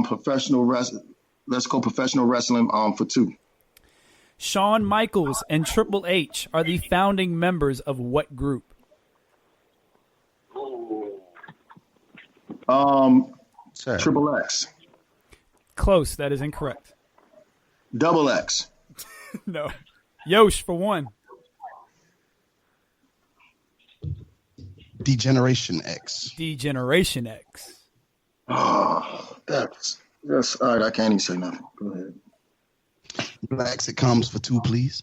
professional wrestling. Let's go professional wrestling for 2. Shawn Michaels and Triple H are the founding members of what group? Triple X. Close. That is incorrect. Double X. No. Yosh for 1. Degeneration X. Degeneration X. Oh, that's all right. I can't even say nothing. Go ahead. Black sitcoms for 2, please.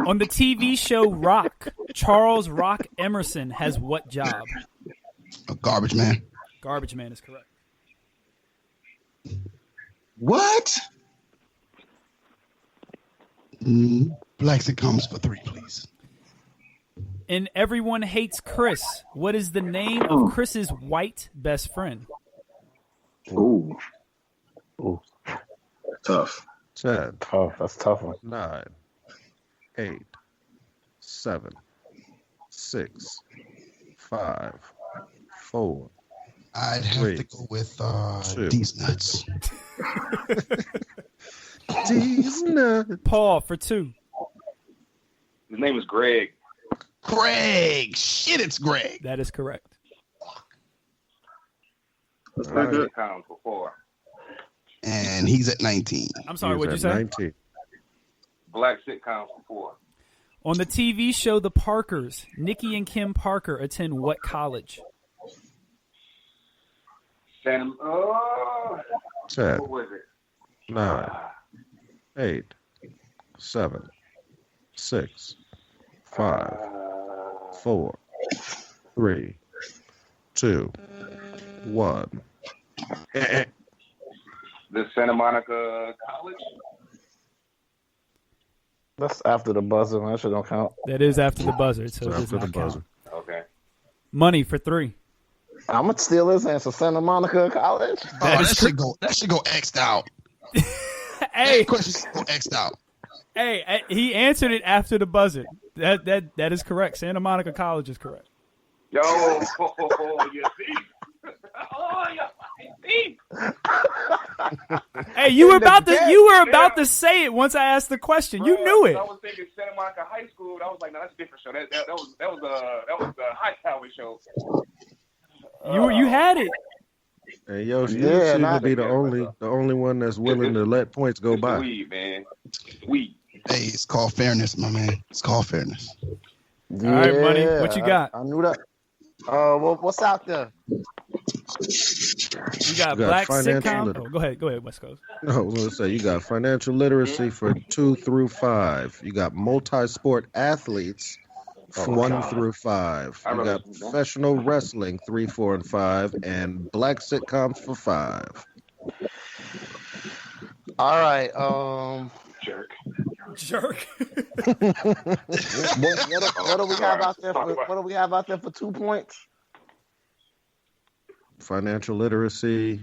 On the TV show Rock, Charles Rock Emerson has what job? A garbage man. Garbage man is correct. What? Black sitcoms for 3, please. In Everyone Hates Chris, what is the name of Chris's white best friend? Ooh. Tough. 10, Tough. That's a tough one. 9, 8, 7, 6, 5, 4. I'd have 3, to go with 2. these nuts. These nuts. Paul for 2. His name is Greg. Greg. Shit, it's Greg. That is correct. That's pretty good. Pounds for 4. And he's at 19. I'm sorry, He what'd you was say? at 19. Black sitcom for 4. On the TV show The Parkers, Nikki and Kim Parker attend what college? 10, what was it? 9, 8, 7, 6, 5, 4, 3, 2, 1. The Santa Monica College? That's after the buzzer. That shit don't count. That is after the buzzer, so it does After the not count. buzzer. Okay. Money for 3. I'm gonna steal his answer. Santa Monica College. That should go X'd out. Hey, That question should go X'd out. hey, he answered it after the buzzer. That is correct. Santa Monica College is correct. Yo, you see? Oh, you see? Hey, you were about to say it once I asked the question. You knew it. I was thinking Santa Monica High School. I was like, no, that's a different show. That was the High Tower show. You had it. Hey, yo, you Yeah, seem to not be the only one that's willing to let points go It's the by. weed, man. Weed. Hey, it's called fairness, my man. It's called fairness. All right, Money, what you got? I knew that. What's out there? You got got black financial sitcom. literacy. Go ahead, West Coast. No, I was going to say, you got financial literacy for 2 through 5. You got multi-sport athletes 1 through 5. You got professional wrestling 3, 4, and 5, and black sitcoms for 5. All right. Jerk. What do we have out there? What do we have out there for 2 points? Financial literacy,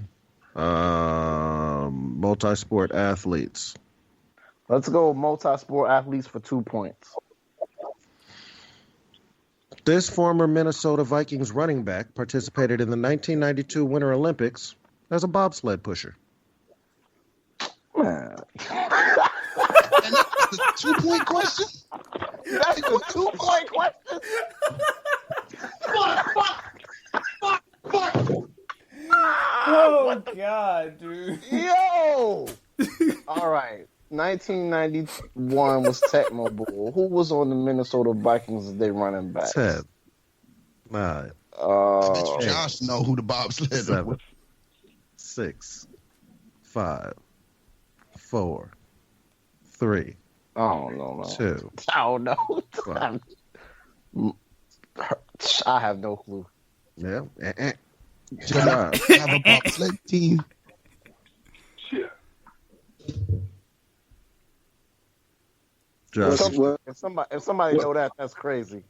multi-sport athletes. Let's go multi-sport athletes for 2 points. This former Minnesota Vikings running back participated in the 1992 Winter Olympics as a bobsled pusher. Man. And that's the 2-point question? That's the 2-point question. Oh God, dude. Yo. All right. 1991 was Tecmo Bowl. Who was on the Minnesota Vikings as their running back? 10, 9, Josh know who the bobsled is. 7, 6, 5, 4, 3, I don't know, man. 2. I don't know. 1. I have no clue. Yeah. Have a bobsled team. Josh, If somebody know that, that's crazy.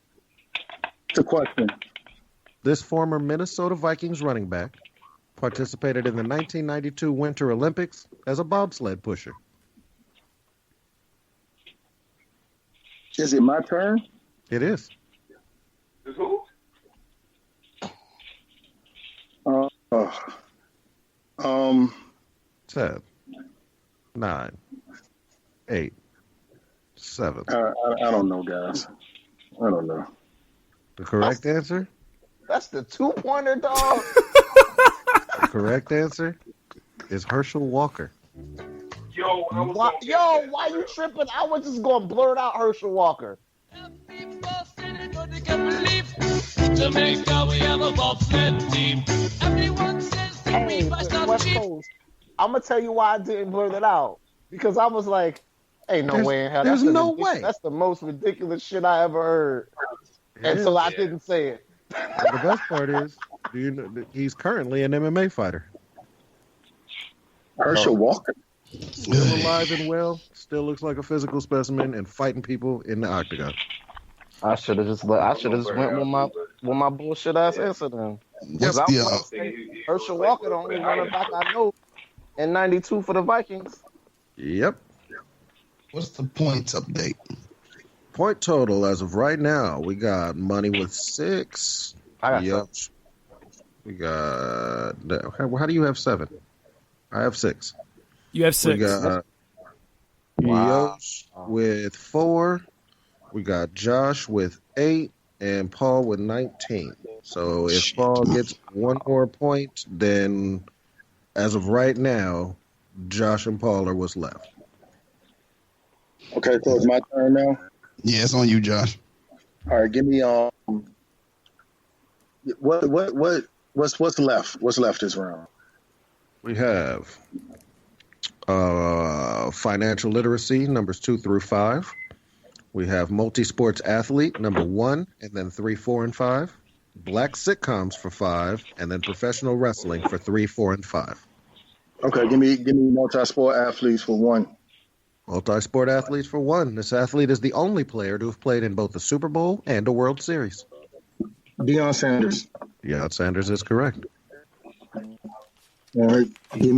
It's a question. this former Minnesota Vikings running back participated in the 1992 Winter Olympics as a bobsled pusher. Is it my turn? It is. Is who? 10, 9, 8, 7. I don't know, guys. I don't know. The correct answer? That's the 2-pointer, dog. The correct answer is Herschel Walker. Yo, Why you tripping? I was just going to blurt out Herschel Walker. Jamaica, we have a bobsled team. Everyone says that we must not West cheat. Coast. I'm going to tell you why I didn't blurt it out. Because I was like, ain't no way in hell. There's That's no way. That's the most ridiculous shit I ever heard. And so I didn't say it. The best part is, do you know, he's currently an MMA fighter. Herschel Walker. Still alive and well, still looks like a physical specimen and fighting people in the octagon. I should have just went with my bullshit ass answer then. Yes, Herschel Walker, the only running back I know in '92 for the Vikings. Yep. What's the points update? Point total as of right now, we got Money with 6. I got Yep. We got. How do you have 7? I have 6. You have 6. We got Yosh with 4. We got Josh with 8 and Paul with 19. So if Paul gets one more point, then as of right now, Josh and Paul are what's left. Okay, so it's my turn now. Yeah, it's on you, Josh. All right, give me what's left? What's left this round? We have financial literacy, numbers 2 through 5. We have multi-sports athlete, number 1, and then 3, 4, and 5. Black sitcoms for 5, and then professional wrestling for 3, 4, and 5. Okay, give me multi-sport athletes for 1. Multi-sport athletes for 1. This athlete is the only player to have played in both the Super Bowl and a World Series. Deion Sanders. Deion Sanders is correct. All right, give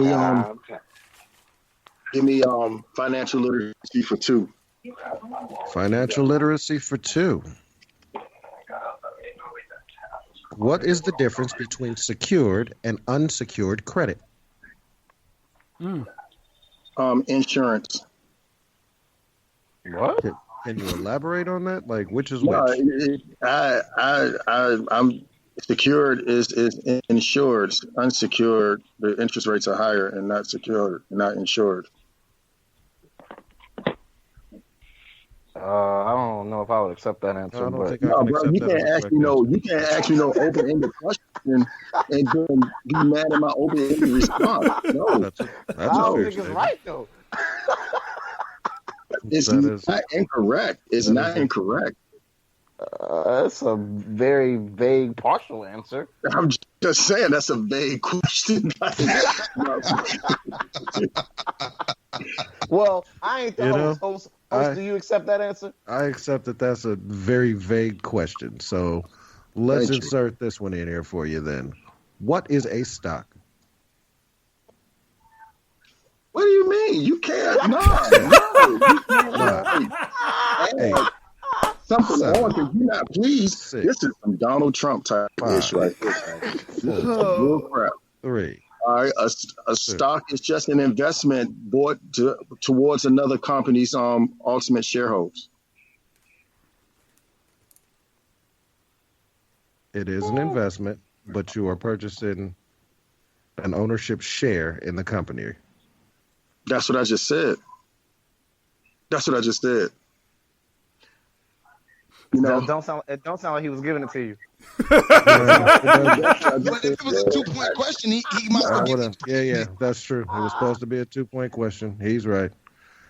me financial literacy for 2. Financial literacy for 2. What is the difference between secured and unsecured credit? Insurance. What? Can you elaborate on that? Like, which is which? I'm secured is insured. Unsecured, the interest rates are higher, and not secured, not insured. I don't know if I would accept that answer. Bro, you can't ask me no open-ended question and then be mad at my open-ended response. No, that's I don't think it's statement. right though. It's not incorrect. It's not incorrect. That's a very vague partial answer. I'm just saying that's a vague question. Well, I ain't the host. I- Do you accept that answer? I accept that that's a very vague question. So let's Thank you. insert this one in here for you then. What is a stock? What do you mean? You can't. No, you can't. Hey, Something on because you're not pleased. 6, This is some Donald Trump type ish right here. This is some bull crap. 3. All right, a stock is just an investment bought towards another company's ultimate shareholders. It is an investment, but you are purchasing an ownership share in the company. That's what I just said. You know, It don't sound like he was giving it to you. But if it was a 2-point question, he must have given it. Yeah, that's true. It was supposed to be a 2-point question. He's right.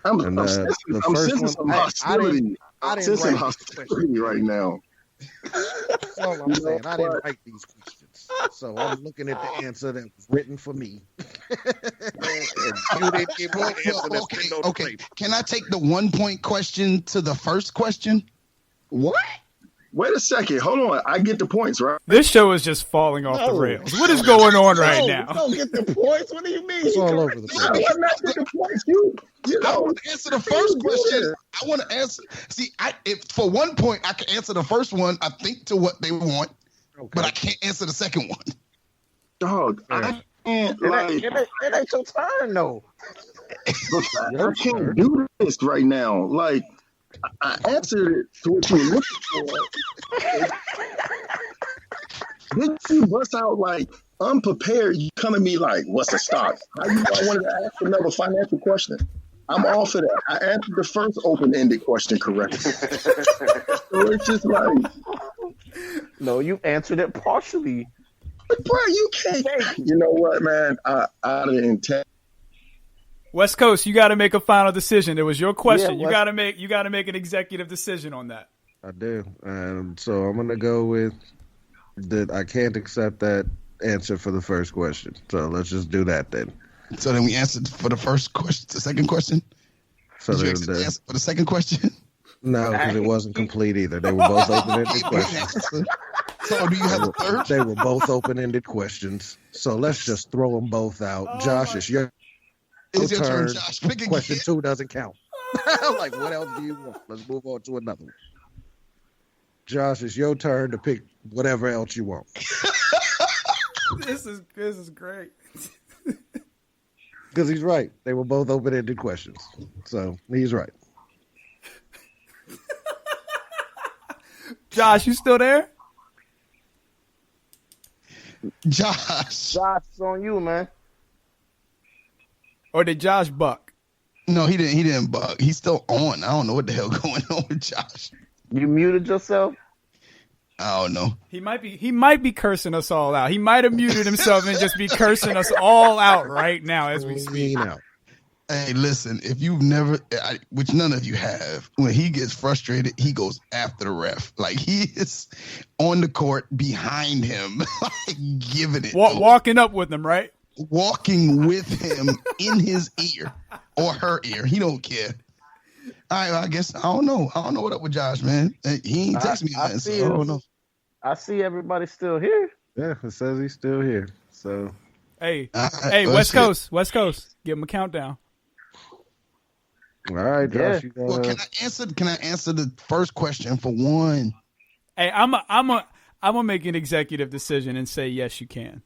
I'm the sensing first some one, hostility. I I'm didn't sensing write these hostility right now. That's all I'm saying. I didn't write these questions. So I'm looking at the answer that was written for me. And you didn't give me an answer that's been on the Okay. paper. Can I take the 1-point question to the first question? What? Wait a second. Hold on. I get the points, right? This show is just falling off the rails. What is going on right now? Don't get the points. What do you mean? It's all over the place. I'm not getting the points. You I know. want to answer the first question. I want to answer. See, if for 1 point, I can answer the first one, I think, to what they want, but I can't answer the second one. Dog, I can't, It ain't your turn, though. I can't do this right now. Like, I answered it to what you were looking for. Then you bust out like unprepared. You come at me like, "What's a stock?" How you know I wanted to ask another financial question? I'm all for that. I answered the first open-ended question correctly. So it's just like, No, you answered it partially. bro, you can't. You know what, man? I didn't intend. West Coast, you got to make a final decision. It was your question. Yeah, you got to make an executive decision on that. I do. So I'm going to go with that I can't accept that answer for the first question. So let's just do that then. So then we answered for the first question, the second question. So Did you then accept the answer for the second question? no, because it wasn't complete either. They were both open-ended questions. So do you have a third? They were both open-ended questions. So let's just throw them both out. Josh, it's your It's your turn, turn. Josh. Pick Question again. 2 doesn't count. Like, what else do you want? Let's move on to another one. Josh, it's your turn to pick whatever else you want. This is great. Because he's right. They were both open-ended questions. So he's right. Josh, you still there? Josh. Josh, it's on you, man. Or did Josh buck? No, he didn't. He didn't bug. He's still on. I don't know what the hell going on with Josh. You muted yourself? I don't know. He might be cursing us all out. He might have muted himself and just be cursing us all out right now as we speak. Hey, listen, if you've never, which none of you have, when he gets frustrated, he goes after the ref. Like, he is on the court behind him, like, giving it. Walking up with him, right? Walking with him in his ear or her ear. He don't care. All right, I guess, I don't know. I don't know what up with Josh, man. He ain't text me, man, so I don't know. I see everybody still here. Yeah, it says he's still here. So, hey, West Coast, give him a countdown. All right, Josh. Yeah. Well, can I answer the first question for one? Hey, I'm gonna make an executive decision and say yes, you can.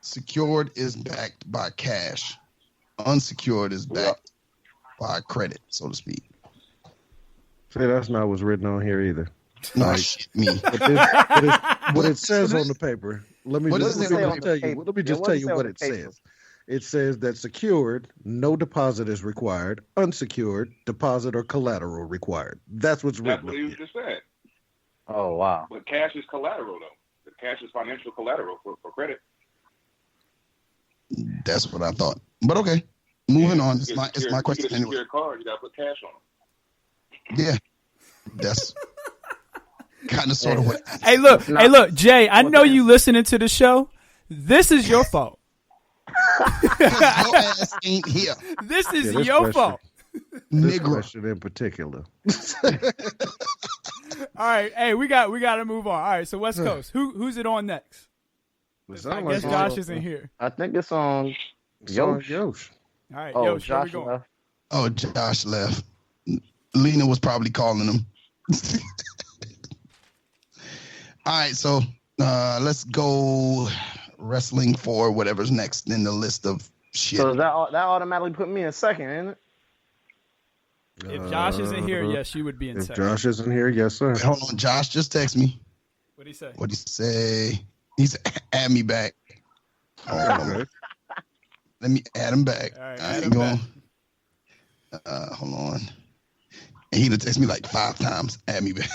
Secured is backed by cash. Unsecured is backed by credit, so to speak. See, that's not what's written on here either. No, shit, me. What it says on the paper. Let me just tell you what it says. It says that secured, no deposit is required. Unsecured, deposit or collateral required. That's what's written. That's what you just said. Oh, wow. But cash is collateral, though. The cash is financial collateral for credit. That's what I thought. But okay, moving on. It's my question anyway. You get a card, you got to put cash on it. Yeah, that's kind of sort of what. Hey, look, Jay. I know you listening to the show. This is your fault. Your ass ain't here. This is your fault. This question in particular. All right, hey, we got to move on. All right, so West Coast, who's it on next? I guess Josh isn't here. I think it's on Yosh. All right, Yosh, Josh left. Oh, Josh left. Lena was probably calling him. All right, so let's go wrestling for whatever's next in the list of shit. So that automatically put me in second, ain't it? If Josh isn't here, yes, you would be in second. If Josh isn't here, yes, sir. Wait, hold on, Josh just text me. What'd he say? What'd he say? He said, add me back. Okay. Let me add him back. All right, I ain't going. Hold on. And he'd have texted me like 5 times. Add me back.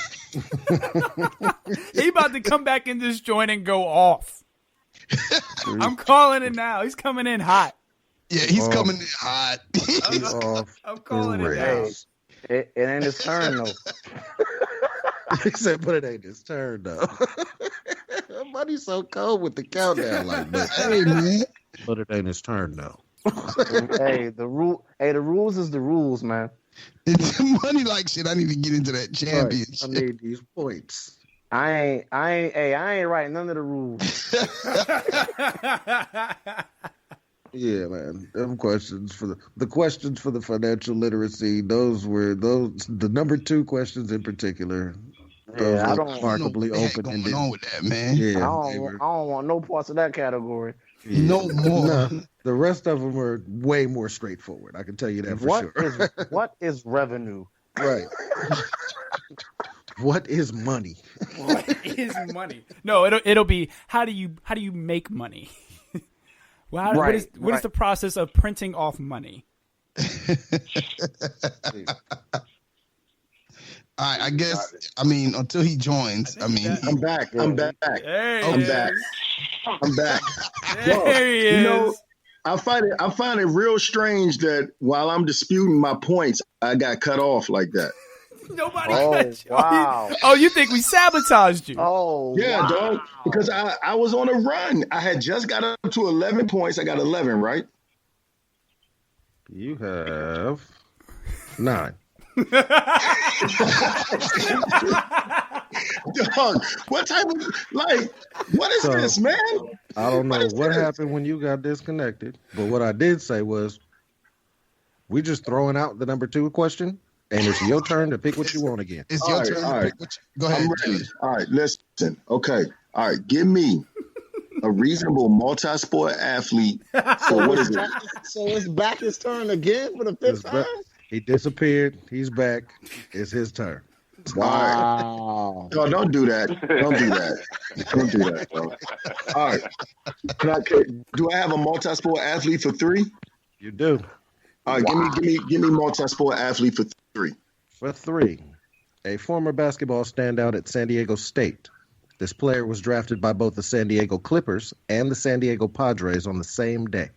He about to come back in this joint and go off. I'm calling it now. He's coming in hot. Yeah, he's coming in hot. I'm calling it now. It ain't his turn, though. He said, but it ain't his turn, though. Buddy's so cold with the countdown like that. Hey, man. But it ain't his turn, though. The rules is the rules, man. Money like shit. I need to get into that championship. Right. I need these points. I ain't writing none of the rules. Yeah, man. Them questions for the questions for the financial literacy. Those were the number 2 questions in particular. Those I were don't remarkably open ended. Going on with that, man. Yeah, I don't want no parts of that category. Yeah. No more. No, the rest of them were way more straightforward. I can tell you that for sure. What is revenue? Right. What is money? What is money? No, it'll be how do you make money? Well, what is the process of printing off money? I guess. I mean, until he joins. I'm back. I'm back. There I'm back. I'm back. There he is. You know, I find it real strange that while I'm disputing my points, I got cut off like that. Nobody cut you. Wow. Oh, you think we sabotaged you? Oh, yeah, wow. dog. Because I was on a run. I had just got up to 11 points. I got 11, right? You have 9. Dog, what type of what is this, man? I don't know what happened when you got disconnected, but what I did say was we just throwing out the number 2 question, and it's your turn to pick what you want again. It's your turn to pick what you... Go ahead. I'm ready. All right, listen. Okay. All right, give me a reasonable multi-sport athlete. So what is it? So it's back his turn again for the 5th time? He disappeared. He's back. It's his turn. Wow. No, don't do that. Don't do that. Don't do that, bro. All right. Do I have a multi-sport athlete for 3? You do. All right, give me multi-sport athlete for 3. For 3, a former basketball standout at San Diego State. This player was drafted by both the San Diego Clippers and the San Diego Padres on the same day.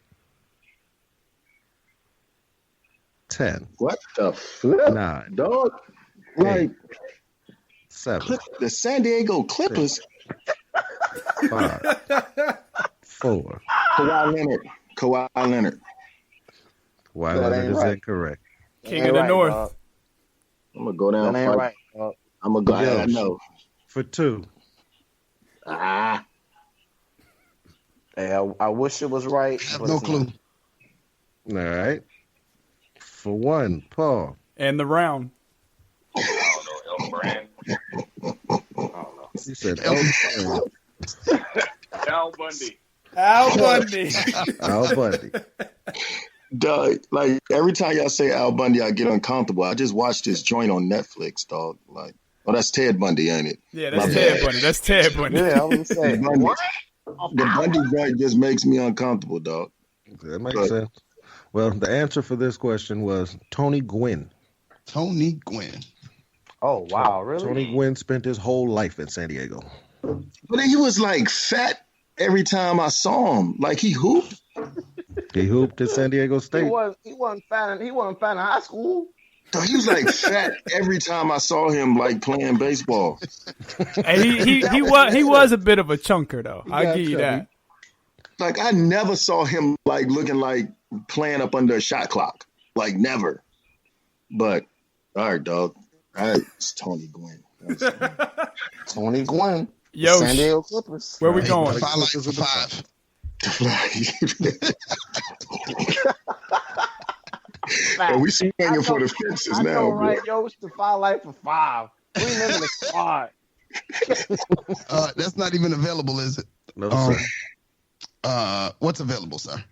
10. What the flip, 9. dog? Like 7. the San Diego Clippers. 5. 4. Kawhi Leonard. Kawhi Leonard is incorrect. King of the North. Dog. I'm gonna go down. That ain't right, dog. I'm gonna go. I know. For 2. Hey, I wish it was right. I have but no it's clue. not. All right. For 1, Paul. And the round. El Brand. I don't know. He said Elton. Al Bundy. Al Bundy. Al Bundy. Dog, like every time y'all say Al Bundy, I get uncomfortable. I just watched this joint on Netflix, dog. Like, oh, that's Ted Bundy, ain't it? Yeah, that's Ted Bundy. That's Ted Bundy. Yeah, I was gonna say. The Bundy joint just makes me uncomfortable, dog. That makes sense. Well, the answer for this question was Tony Gwynn. Tony Gwynn. Oh wow, really? Tony Gwynn spent his whole life in San Diego. But he was like fat every time I saw him. Like he hooped. He hooped at San Diego He State. wasn't fat in high school. So he was like fat every time I saw him like playing baseball. And he was a bit of a chunker though. I'll give you that. Like I never saw him like looking like playing up under a shot clock. Like never. But all right, dog. All right, it's Tony Gwynn. Tony Gwynn. Yo, San Diego Clippers. where we going? Defy Life for 5. And we swinging for the fences I now, know, bro. right? Yo, it's the Defy Life for 5. We remember the squad. That's not even available, is it? No, sir. What's available, sir?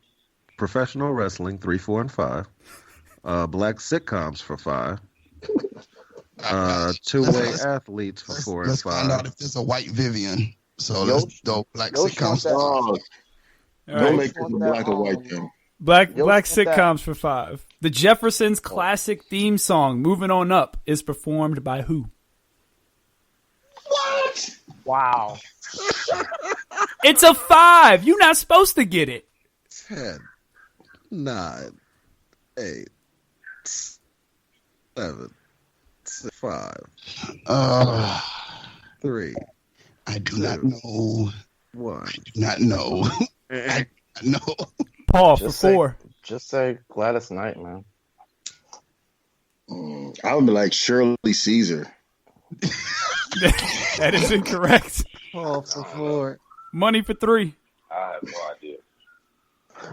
Professional wrestling, 3, 4, and 5. Black sitcoms for 5. Two-way athletes for 4 and Let's 5. find out if there's a white Vivian. So let's go Black sitcoms. Dog, All don't right. make this a black or white thing. Black Yo, sitcoms for 5. The Jeffersons' classic theme song, "Moving On Up," is performed by who? What? Wow. It's a 5. You're not supposed to get it. 10, 9, 8, 7, 6, 5, 3, I do not know. 1. I do not know. I do not know. Paul for Just say- 4. Just say Gladys Knight, man. I would be like Shirley Caesar. That is incorrect. Paul for 4. Money for 3. I have no idea.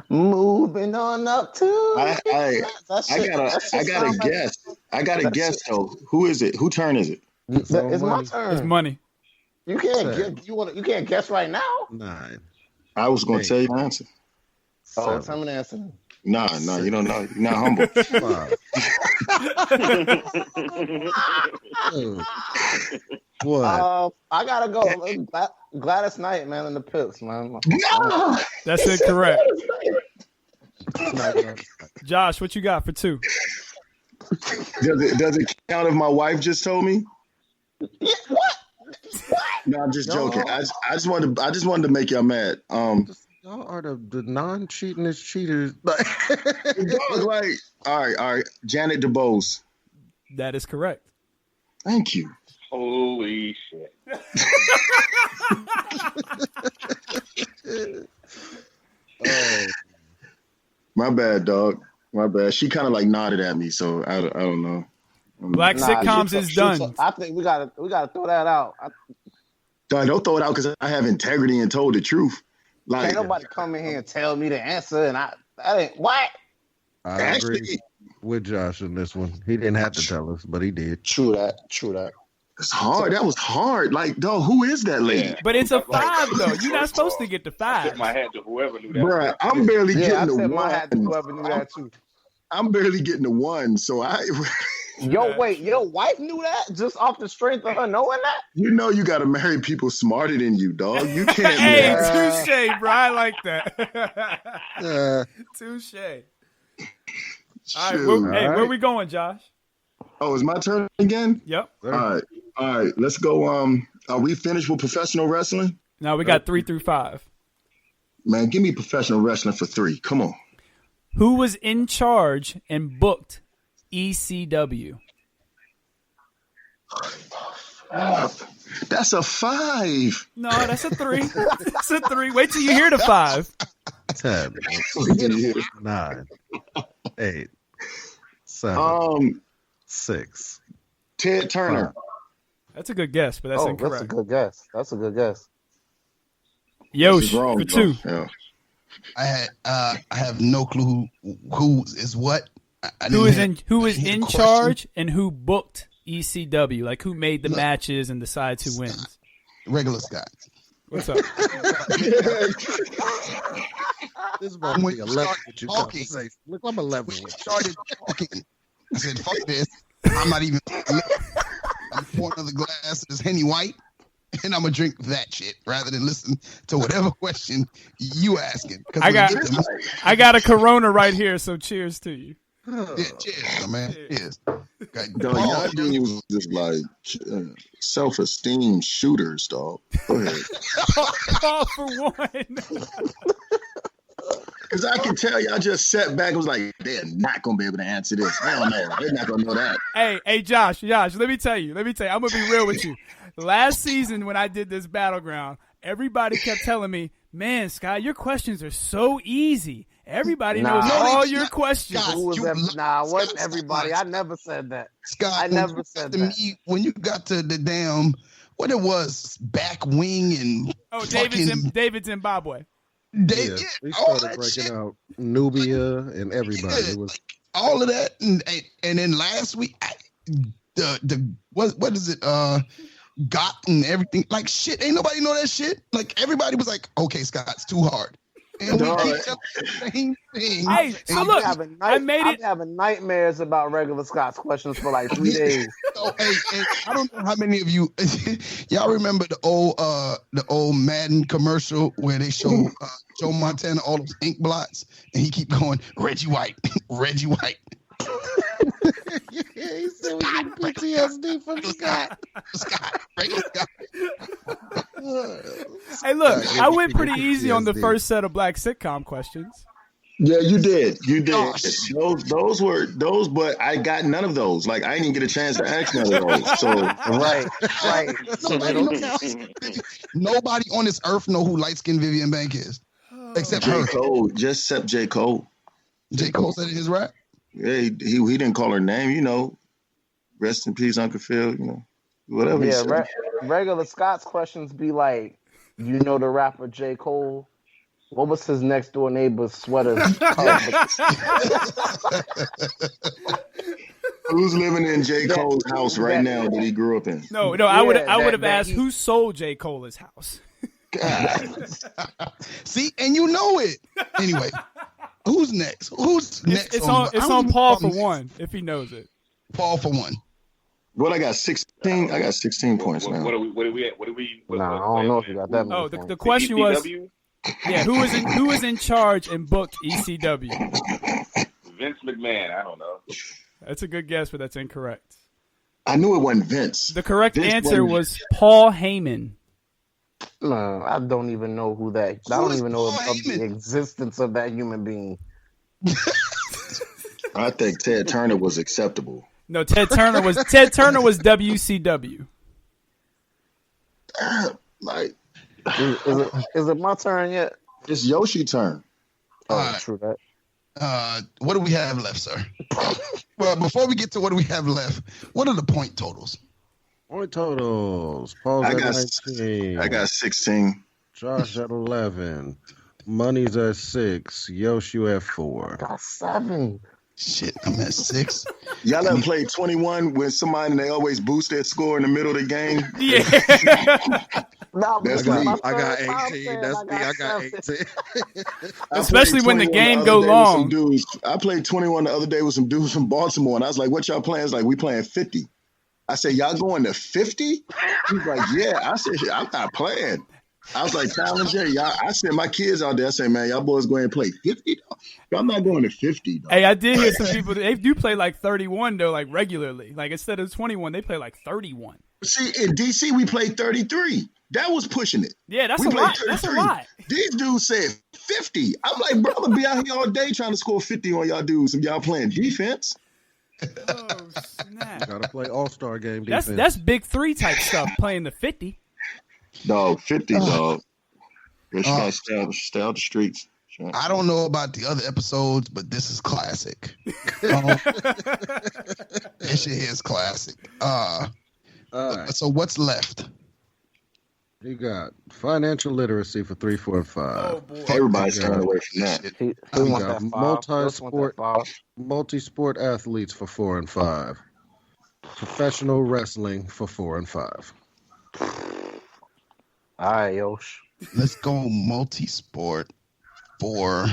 Moving on up to. I gotta guess. I gotta guess though. Who is it? Who turn is it? It's my It's turn. money. You can't get. You can't guess right now. 9. I was gonna tell you the answer. Oh, 7, tell me the answer. Nah, you don't know. You're not humble. 5, 2, 1. I gotta go. Gladys Knight, man, in the Pips, man. No! That's incorrect. Josh, what you got for 2? Does it count if my wife just told me? Yeah, what? No, I'm just joking. I just wanted to make y'all mad. Y'all are the non-cheatingest cheaters. Like, all right. Janet DeBose. That is correct. Thank you. Holy shit. Oh, My bad, dog. My bad. She kind of like nodded at me, so I don't know. Black sitcoms is done. I think we gotta throw that out. Dog, don't throw it out because I have integrity and told the truth. Like, Can't nobody come in here and tell me the answer, and that ain't what. I agree with Josh on this one. He didn't have to tell us, but he did. True that. it's hard. That was hard. Like, dog, who is that lady? But it's a 5 though. You're not supposed to get the Tip 5. my hat to whoever knew that. Bruh, I'm barely Yeah, I getting the said my hat to one. whoever knew that too. I'm barely getting the one, so Wait, your wife knew that just off the strength of her knowing that? you know you got to marry people smarter than you, dog. You can't. Hey, marry- touche, bro. I like that. Touche. All right, Shoot. where we going, Josh? Oh, it's my turn again? Yep. All right. Let's go. Are we finished with professional wrestling? Now we got 3 through 5. Man, give me professional wrestling for 3. Come on. Who was in charge and booked ECW? That's a 5. No, that's a 3. That's a 3. Wait till you hear the 5. 10, 9, 8, 7, 6. Ted Turner. That's a good guess, but that's incorrect. That's a good guess. Yosh for 2. Yeah. I have no clue who is what. Who is in charge and who booked ECW? Like who made the matches and decides who wins? Regular Scott. What's up? This is about to be a level with you conversation. Look, I'm a level. Started talking. I said, "Fuck this! I'm not even." I'm pouring another glass of this Henny White, and I'm gonna drink that shit rather than listen to whatever question you asking. I got a Corona right here, so cheers to you. Yeah, cheers, man. Cheers. Dog, y'all dudes just like self-esteem shooters, dog. Go ahead. All for one. Because I can tell y'all just sat back and was like, they're not going to be able to answer this. Hell no, they're not going to know that. Hey, Josh, let me tell you. I'm going to be real with you. Last season when I did this Battleground, everybody kept telling me, man, Scott, your questions are so easy. Everybody knows all your questions. Wasn't everybody. I never said that. Scott, I never said that. When you got to the damn, what it was, back wing and David Zimbabwe. We started breaking out Nubia and everybody. Yeah, it was all of that, and then last week, what is it? Got and everything like shit. Ain't nobody know that shit. Like everybody was like, okay, Scott, it's too hard. And we keep telling the same thing. Hey, so look, I'm having nightmares about regular Scott's questions for like 3 days. So, hey, I don't know how many of you y'all remember the old Madden commercial where they show Joe Montana all those ink blots and he keep going Reggie White, Reggie White. Yeah, he said we get PTSD from Scott. Regular Scott. Hey, look, I went pretty easy on the first set of black sitcom questions. Yeah, you did. Oh, those were, but I got none of those. Like, I didn't even get a chance to ask none of those. So, right. Nobody on this earth know who light-skinned Vivian Bank is. Except her. Cole, just except J. Cole. J. Cole said it in his rap? Yeah, he didn't call her name, you know. Rest in peace, Uncle Phil, you know. Whatever. Yeah, regular Scott's questions be like, you know the rapper J. Cole? What was his next door neighbor's sweater? Who's living in J. Cole's house right now that he grew up in? No, I would have asked who sold J. Cole's house. See, and you know it. Anyway, who's next? Who's next? It's on Paul for one, if he knows it. Paul for one. What I got 16. I got 16 points now. What are we at? I don't know if you got that. Oh, the question was, yeah, who was in charge and booked ECW? Vince McMahon. I don't know. That's a good guess, but that's incorrect. I knew it wasn't Vince. The correct answer was Paul Heyman. No, I don't even know who that. I don't even know of the existence of that human being. I think Ted Turner was acceptable. No, Ted Turner was WCW. Like, is it my turn yet? It's Yoshi's turn. Oh, true that. What do we have left, sir? Well, before we get to what do we have left, what are the point totals? point totals. Paul's at 19. I got 16. Josh at 11. Money's at 6. Yosh, you at 4. Got 7. Shit, I'm at 6. Y'all ever played 21 with somebody and they always boost their score in the middle of the game? Yeah. No, I got 18. That's me. I got 18. Especially when the game go long. I played 21 the other day with some dudes from Baltimore, and I was like, what y'all playing? It's like, we playing 50. I said, y'all going to 50? He's like, yeah. I said, I'm not playing. I was like, Tyler J, y'all, I sent my kids out there. I say, man, y'all boys go ahead and play 50. I'm not going to 50. Dog. Hey, I did hear some people. They do play like 31 though, like regularly. Like instead of 21, they play like 31. See, in DC, we played 33. That was pushing it. Yeah, that's we a played lot. 33. That's a lot. These dudes said 50. I'm like, bro, I'm gonna be out here all day trying to score 50 on y'all dudes and y'all playing defense. Oh snap! Gotta play All-Star game defense. That's big three type stuff. Playing the 50. Dog, 50, dog. Stay out the streets. Sure. I don't know about the other episodes, but this is classic. This shit is classic. Right. So what's left? You got financial literacy for 3, 4, and 5. Oh boy! Everybody's staying away from that. He You wants got that 5. multi-sport athletes for 4 and 5. Professional wrestling for 4 and 5. All right, Yosh. Let's go multi-sport for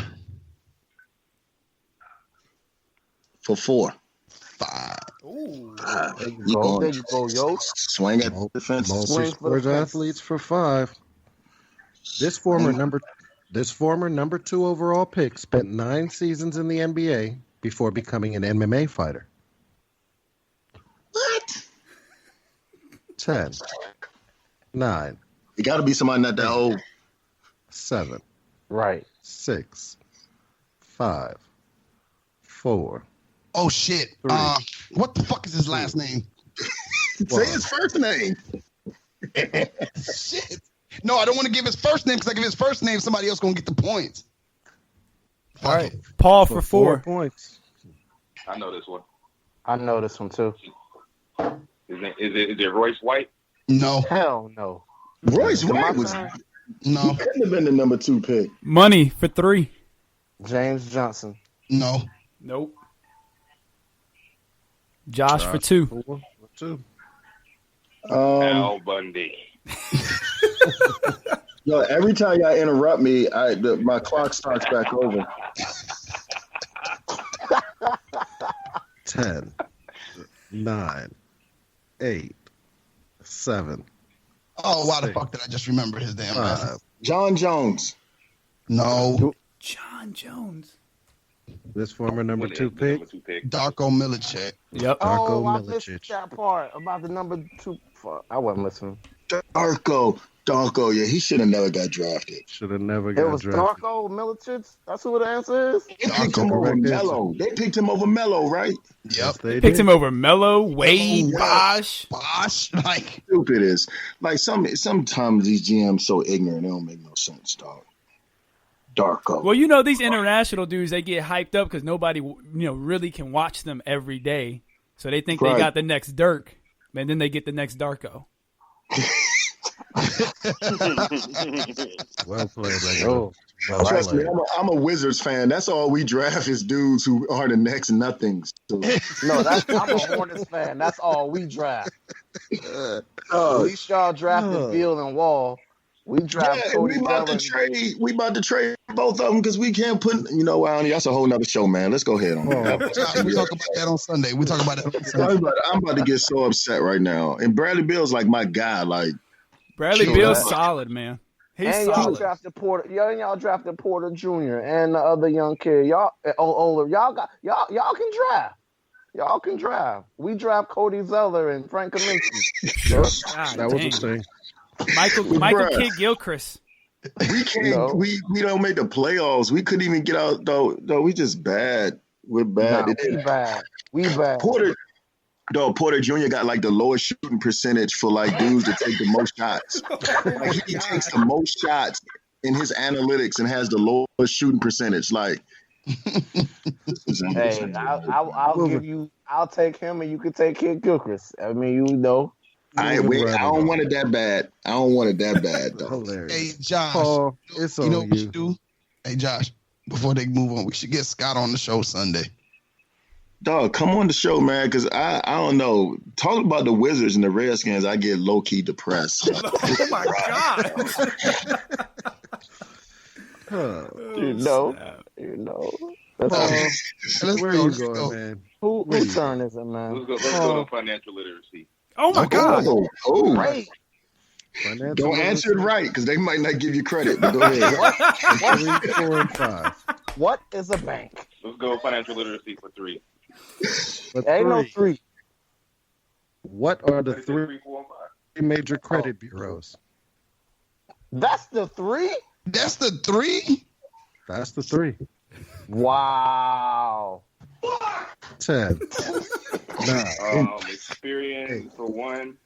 4. 5. Ooh. There you go, Yosh. Swing at defense. Multi-sport athletes for 5. This former number 2 overall pick spent 9 seasons in the NBA before becoming an MMA fighter. What? 10, 9, It got to be somebody not that old. 7, Right. 6, 5, 4. Oh shit! 3. What the fuck is his last name? Say his first name. Shit! No, I don't want to give his first name because I give his first name, somebody else gonna get the points. All right, Paul for 4 points. I know this one. I know this one too. Is it Royce White? No. Hell no. Royce White was. No. He couldn't have been the number 2 pick. Money for 3. James Johnson. No. Nope. Josh for 2. 4, 2. Al Bundy. Yo, every time y'all interrupt me, my clock starts back over. 10, 9, 8, 7. Oh, why the fuck did I just remember his damn last name? John Jones. No. John Jones. This former number 2 pick. Darko Milicic. Yep. Darko I missed Milicic. that part about the number 2. Fuck, I wasn't listening. Darko, yeah, he should have never got drafted. Should have never It got was drafted. Darko Milicic. That's who the answer is. They picked him over Melo. They picked him over Melo, right? Yep. They Picked did. him over Melo, Wade, Bosh. Bosh. Like, Stupid is like sometimes these GMs so ignorant, they don't make no sense, dog. Darko. Well, you know these international dudes, they get hyped up because nobody, really can watch them every day. So they think Right. they got the next Dirk, and then they get the next Darko. Well played, like Oh, Trust me, I'm a Wizards fan. That's all we draft is dudes who are the next nothings. So, no, I'm a Hornets fan. That's all we draft. At least y'all drafted Beal and Wall. We draft yeah, Cody we about to trade. We about to trade both of them because we can't put. That's a whole nother show, man. Let's go ahead on that. we talk about that on Sunday. We talk about that on Sunday. I'm about to get so upset right now. And Bradley Beal's like my guy. Like Bradley Sure. Beal's solid, man. He's And y'all solid. drafted Porter. Y'all drafted Porter Jr. and the other young kid. Y'all older. Y'all can draft. Y'all can draft. We draft Cody Zeller and Frank Kaminsky. God That was dang. the thing. Michael Bruh. Kidd Gilchrist. we can't. No. We don't make the playoffs. We couldn't even get out though. We just bad. We're bad. Nah, we bad. Porter Jr. got like the lowest shooting percentage for like dudes that take the most shots. Like he takes the most shots in his analytics and has the lowest shooting percentage. Like, Hey, I'll give you. I'll take him, and you can take Kid Gilchrist. I mean, I don't want it that bad. I don't want it that bad though. Hilarious. Hey, Josh. Paul, it's on You know what we you. should do? Hey, Josh, before they move on, we should get Scott on the show Sunday. Dog, come on the show, man, because I don't know. Talking about the Wizards and the Redskins, I get low key depressed. Oh my God. you know. Let's Where go, are you let's going, go. man? Whose turn is it, man? Let's go on financial literacy. Oh my God. Oh, Great. Financial Don't answer it literacy right because they might not give you credit. But go ahead. for 3, 4, and 5. What is a bank? Let's go financial literacy for 3. For Ain't no 3, 3. what are the 3 3, 4, and 5. major credit bureaus? That's the 3? That's the 3? That's the 3. Wow. 10. 9. Experience for 1.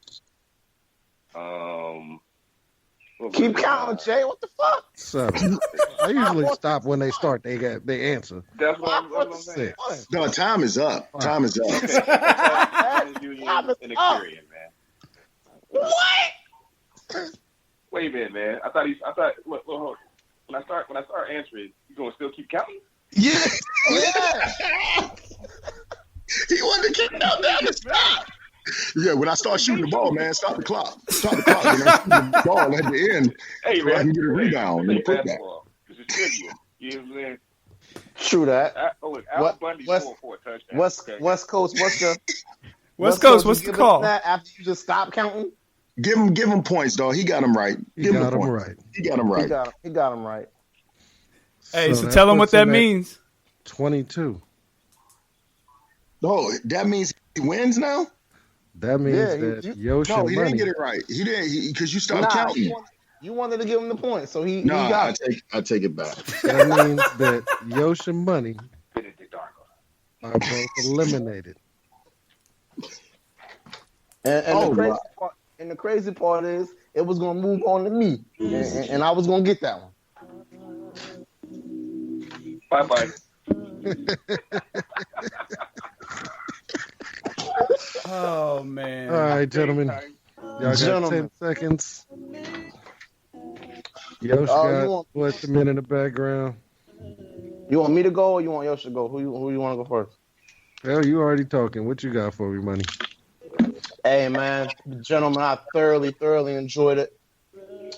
Keep counting, Jay. What the fuck? 7. I usually stop when they start. They answer. That's what I'm saying. 6. No, time is up. Time is up. Union and Experian, man. What? Wait a minute, man. I thought. Look, hold on. When I start answering, you gonna still keep counting? Yeah. He wanted to kick out down the stop. Yeah, when I start shooting the ball, man, stop the clock. Stop the clock. When I shoot the ball at the end, Hey, so I man. can get a rebound and a putback. Basketball. This is trivia. You know what I'm saying? True that. Al Bundy scored for a touchdown. West Coast, what's the West Coast, what's you the give call? us that after you just stop counting? Give him points, dog. He got him right. He got him right. He got him right. He got him right. Hey, so that tell him what puts him that at means. 22. Oh, that means he wins now? That means Yeah, that Yoshi No, he money. didn't get it right. He didn't because you stopped counting. You wanted to give him the point, so he No, got it. I take it back. That means that Yoshi money are both eliminated. And the crazy part is, it was gonna move on to me, and I was gonna get that one. Bye. Oh man! All right, gentlemen. Y'all got 10 seconds. Yoshi got what's the man in the background? You want me to go, or you want Yoshi to go? Who you want to go first? Hell, you already talking. What you got for me, money? Hey man, gentlemen, I thoroughly enjoyed it.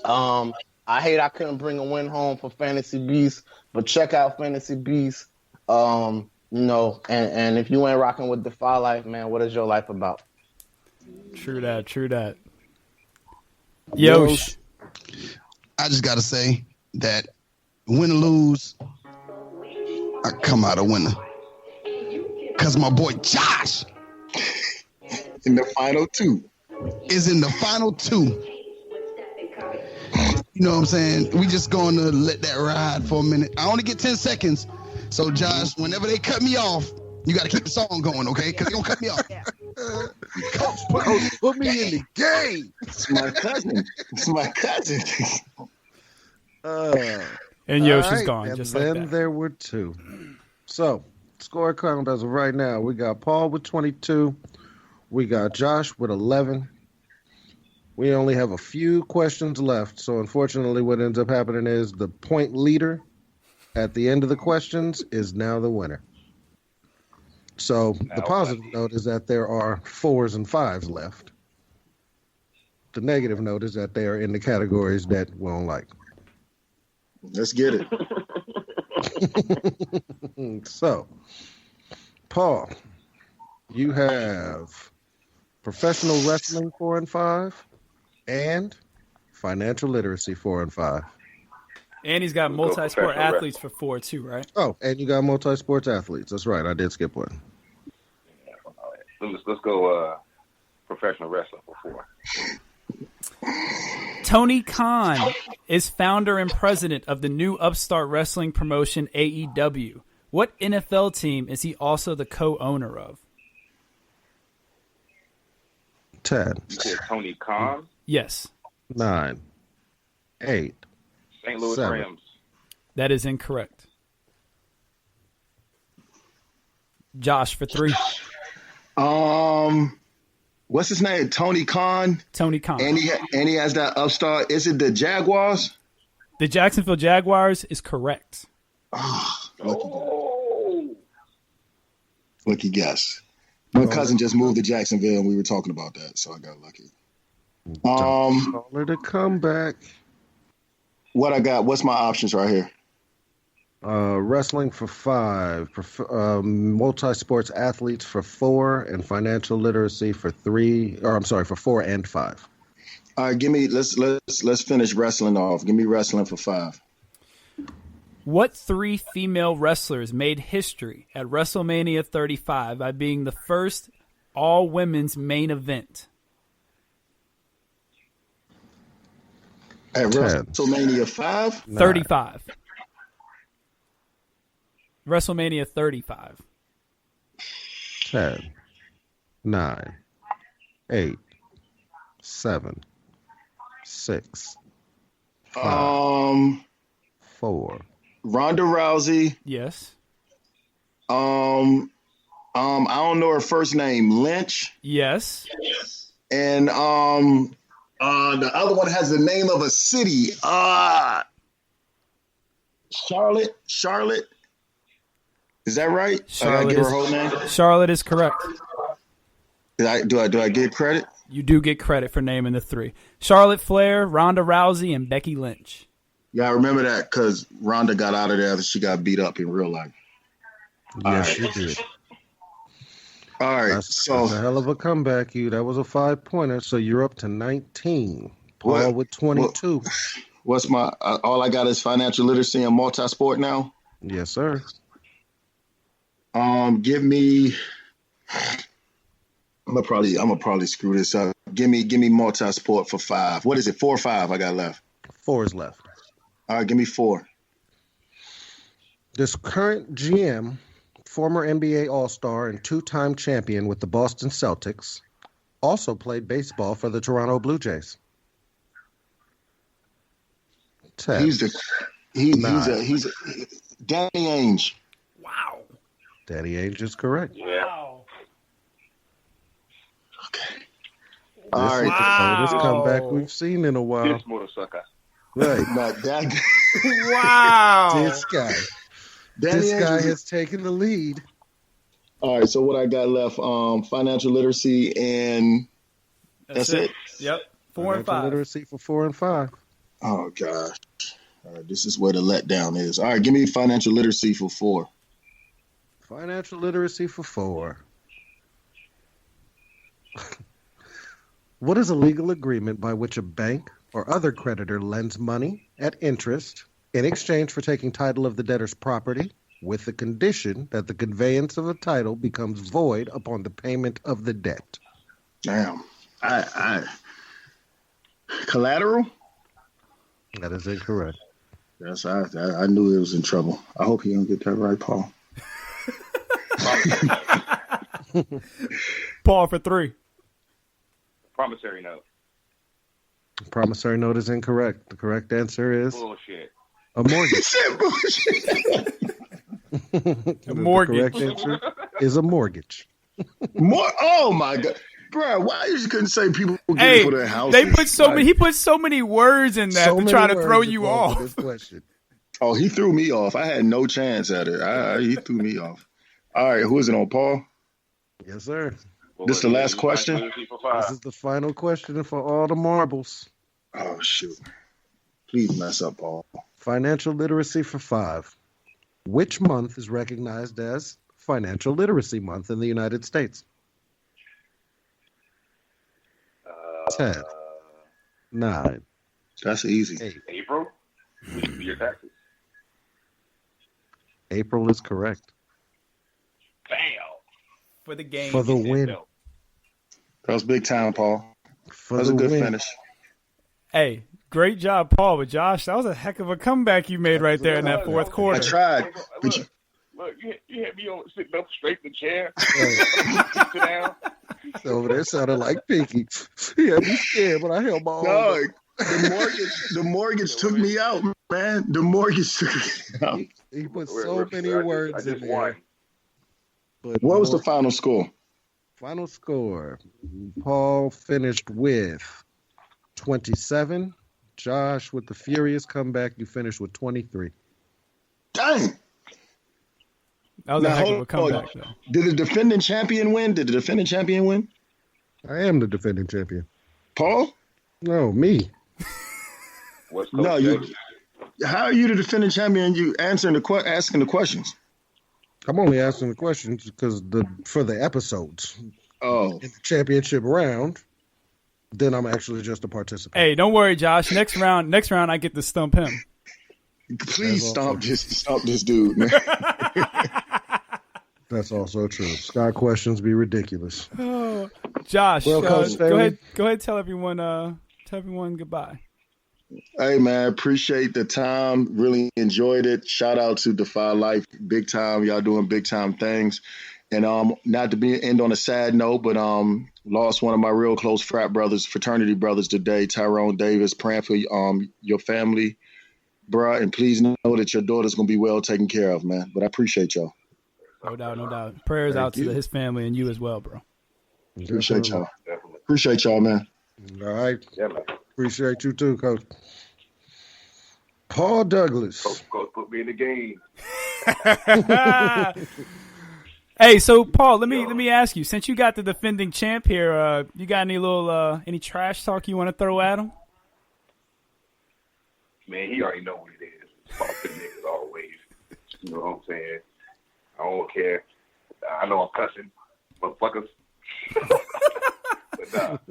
I hate I couldn't bring a win home for Fantasy Beast, but check out Fantasy Beast. And if you ain't rocking with Defy Life, man, what is your life about? True that. Yosh. I just gotta say that win or lose, I come out a winner. Cause my boy Josh in the final 2 is in the final 2. You know what I'm saying? We just going to let that ride for a minute. I only get 10 seconds. So, Josh, whenever they cut me off, you got to keep the song going, okay? Because they're going to cut me off. Coach, put me in the game. It's my cousin. And Yoshi's right, gone, and just then like that. there were 2. So, score count as of right now. We got Paul with 22. We got Josh with 11. We only have a few questions left. So, unfortunately, what ends up happening is the point leader at the end of the questions is now the winner. So, the positive note is that there are 4s and 5s left. The negative note is that they are in the categories that we don't like. Let's get it. So, Paul, you have professional wrestling 4 and 5 and financial literacy 4 and 5. And he's got multi-sport athletes for 4 too, right? Oh, and you got multi-sports athletes. That's right. I did skip one. Let's go professional wrestling for 4. Tony Khan is founder and president of the new upstart wrestling promotion AEW. What NFL team is he also the co-owner of? 10. You said Tony Khan? Yes. 9. 8. St. Louis 7. Rams. That is incorrect. Josh for 3. What's his name? Tony Khan. Tony Khan. And he has that upstart. Is it the Jaguars? The Jacksonville Jaguars is correct. Lucky guess. My cousin just moved to Jacksonville, and we were talking about that, so I got lucky. Caller to come back. What I got? What's my options right here? Wrestling for 5, multi-sports athletes for 4, and financial literacy for 3. Or I'm sorry, for 4 and 5. All right, let's finish wrestling off. Give me wrestling for 5. What 3 female wrestlers made history at WrestleMania 35 by being the first all-women's main event? At 10. WrestleMania 5? 35. WrestleMania 35. 10, 9, 8, 7, 6, 5, 4. Ronda Rousey. Yes. I don't know her first name. Lynch. Yes. And the other one has the name of a city. Charlotte. Is that right? I gotta give her whole name. Charlotte is correct. Do I get credit? You do get credit for naming the 3. Charlotte Flair, Ronda Rousey, and Becky Lynch. Yeah, I remember that because Ronda got out of there after she got beat up in real life. Yes, she did. All right, that's a hell of a comeback, you. That was a 5-pointer, so you're up to 19. Paul with 22. What's my all I got is financial literacy and multi-sport now? Yes, sir. Give me. I'm gonna probably screw this up. Give me multi-sport for 5. What is it? 4 or 5 I got left? 4 is left. All right, give me 4. This current GM, former NBA All-Star and 2-time champion with the Boston Celtics, also played baseball for the Toronto Blue Jays. 10. He's Danny Ainge. Wow. Danny Ainge is correct. Wow. Okay. All right. Wow. This comeback we've seen in a while. This motherfucker. Right. Not that. Wow. This guy has taken the lead. All right. So what I got left? Financial literacy and that's it. Yep. 4 and 5. Literacy for 4 and 5. Oh gosh. All right. This is where the letdown is. All right. Give me financial literacy for 4. Financial literacy for 4. What is a legal agreement by which a bank or other creditor lends money at interest in exchange for taking title of the debtor's property with the condition that the conveyance of the title becomes void upon the payment of the debt? Damn. I collateral? That is incorrect. Yes, I knew he was in trouble. I hope he don't get that right, Paul. Paul for 3. Promissory note. Promissory note is incorrect. The correct answer is bullshit. A mortgage. He said bullshit. A mortgage. The correct answer is a mortgage. Oh my God. Bro, why you couldn't say people get it for their house? They put so many. He put so many words in that to try to throw you off. This question. Oh, he threw me off. I had no chance at it. He threw me off. All right, who is it on, Paul? Yes, sir. This the last question? This is the final question for all the marbles. Oh, shoot. Please mess up, Paul. Financial literacy for 5. Which month is recognized as Financial Literacy Month in the United States? 10, 9. That's easy. 8. April? Your taxes. April is correct. Bam. For the game. For the win. That was big time, Paul. For that was a good win. finish. Hey, great job, Paul. But Josh, that was a heck of a comeback you made right there in that fourth quarter. I tried. But Look, you had me on sitting up straight in the chair. Sit down. Over there sounded like Pinky. He had me scared, but I held my arm. The mortgage took me out, man. The mortgage took me out. He put so many words in there. But what was the final score? Final score. Paul finished with 27. Josh, with the furious comeback, you finished with 23. Dang. That was a heck of a comeback, though. Did the defending champion win? I am the defending champion. Paul? No, me. How are you the defending champion? You asking the questions? I'm only asking the questions because for the episodes. Oh, in the championship round, then I'm actually just a participant. Hey, don't worry, Josh. Next round, I get to stump him. Please stomp this dude, man. That's also true. Scott questions be ridiculous. Oh, Josh, Well, Coach go Staley. ahead, tell everyone goodbye. Hey, man, appreciate the time. Really enjoyed it. Shout out to Defy Life, big time. Y'all doing big time things. And not to end on a sad note, but lost one of my real close fraternity brothers today, Tyrone Davis. Praying for your family, bruh, and please know that your daughter's gonna be well taken care of, man. But I appreciate y'all. No doubt. Prayers Thank out you. to his family and you as well, bro. Appreciate y'all. Appreciate y'all, man. All right. Yeah, man. Appreciate you too, Coach. Paul Douglas. Coach put me in the game. Hey, so Paul, let me ask you, since you got the defending champ here, you got any trash talk you want to throw at him? Man, he already know what it is. Fuck the niggas always. You know what I'm saying? I don't care. I know I'm cussing, motherfuckers. But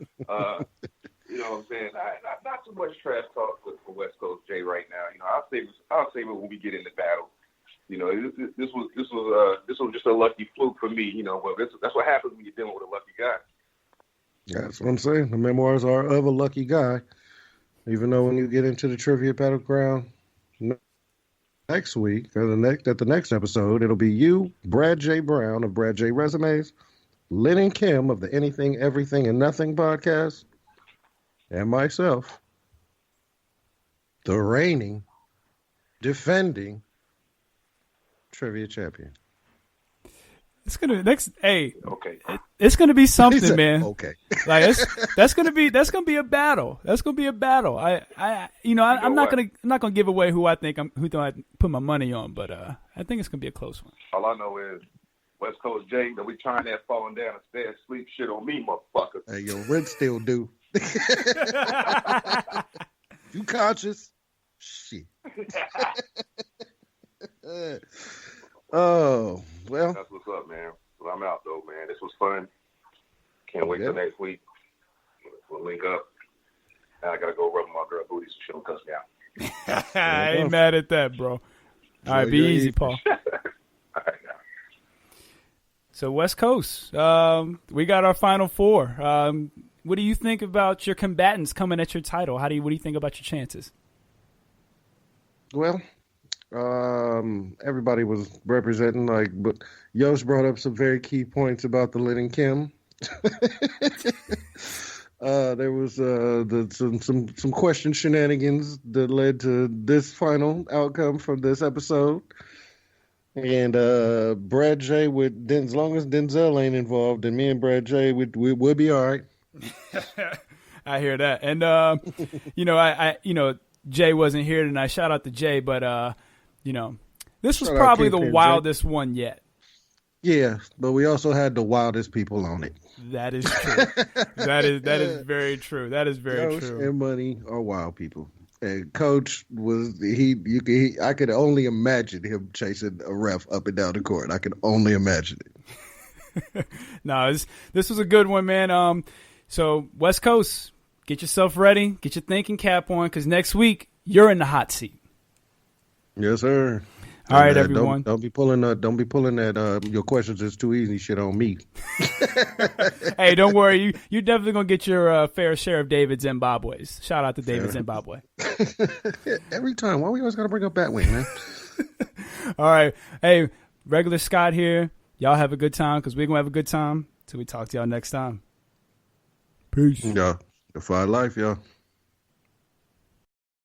you know what I'm saying? Not too much trash talk for West Coast Jay right now. You know, I'll save it when we get in the battle. You know, this was just a lucky fluke for me. You know, well, that's what happens when you're dealing with a lucky guy. That's what I'm saying. The memoirs are of a lucky guy. Even though when you get into the trivia battleground next week, or at the next episode, it'll be you, Brad J. Brown of Brad J. Resumes, Lynn and Kim of the Anything, Everything, and Nothing podcast, and myself, the reigning, defending trivia champion. It's gonna Okay. It's gonna be something, He said, man. okay. Like that's gonna be a battle. That's gonna be a battle. I'm not gonna give away who I do I put my money on, but I think it's gonna be a close one. All I know is West Coast Jay, that we trying that falling down the stairs, sleep shit on me, motherfucker. Hey, yo, rent still due. You conscious? Shit. Oh, well. That's what's up, man. Well, I'm out, though, man. This was fun. Can't wait till next week. We'll link up. Now I got to go rub my girl booty so she don't cuss me out. I ain't mad at that, bro. All right, be easy, Paul. All right, now. So West Coast, we got our final four. What do you think about your combatants coming at your title? What do you think about your chances? Well, everybody was representing, but Yosh brought up some very key points about the Lynn and Kim. There was some question shenanigans that led to this final outcome from this episode. And Brad J, as long as Denzel ain't involved, and me and Brad J, we'll be all right. I hear that, and Jay wasn't here tonight. Shout out to Jay, but this was probably the wildest one yet. Yeah, but we also had the wildest people on it. That is true. that is very true. That is very Coach true. and Money are wild people. And Coach was I could only imagine him chasing a ref up and down the court. I could only imagine it. No, this was a good one, man. So West Coast, get yourself ready, get your thinking cap on, because next week you're in the hot seat. Yes, sir. All right, everyone. Don't be pulling that. Your questions is too easy shit on me. Hey, don't worry. You're definitely gonna get your fair share of David Zimbabwe's. Shout out to David Zimbabwe. Every time. Why we always gotta bring up Batwing, man? All right. Hey, regular Scott here. Y'all have a good time, because we're gonna have a good time till we talk to y'all next time. Peace. Yeah. Defy life, y'all.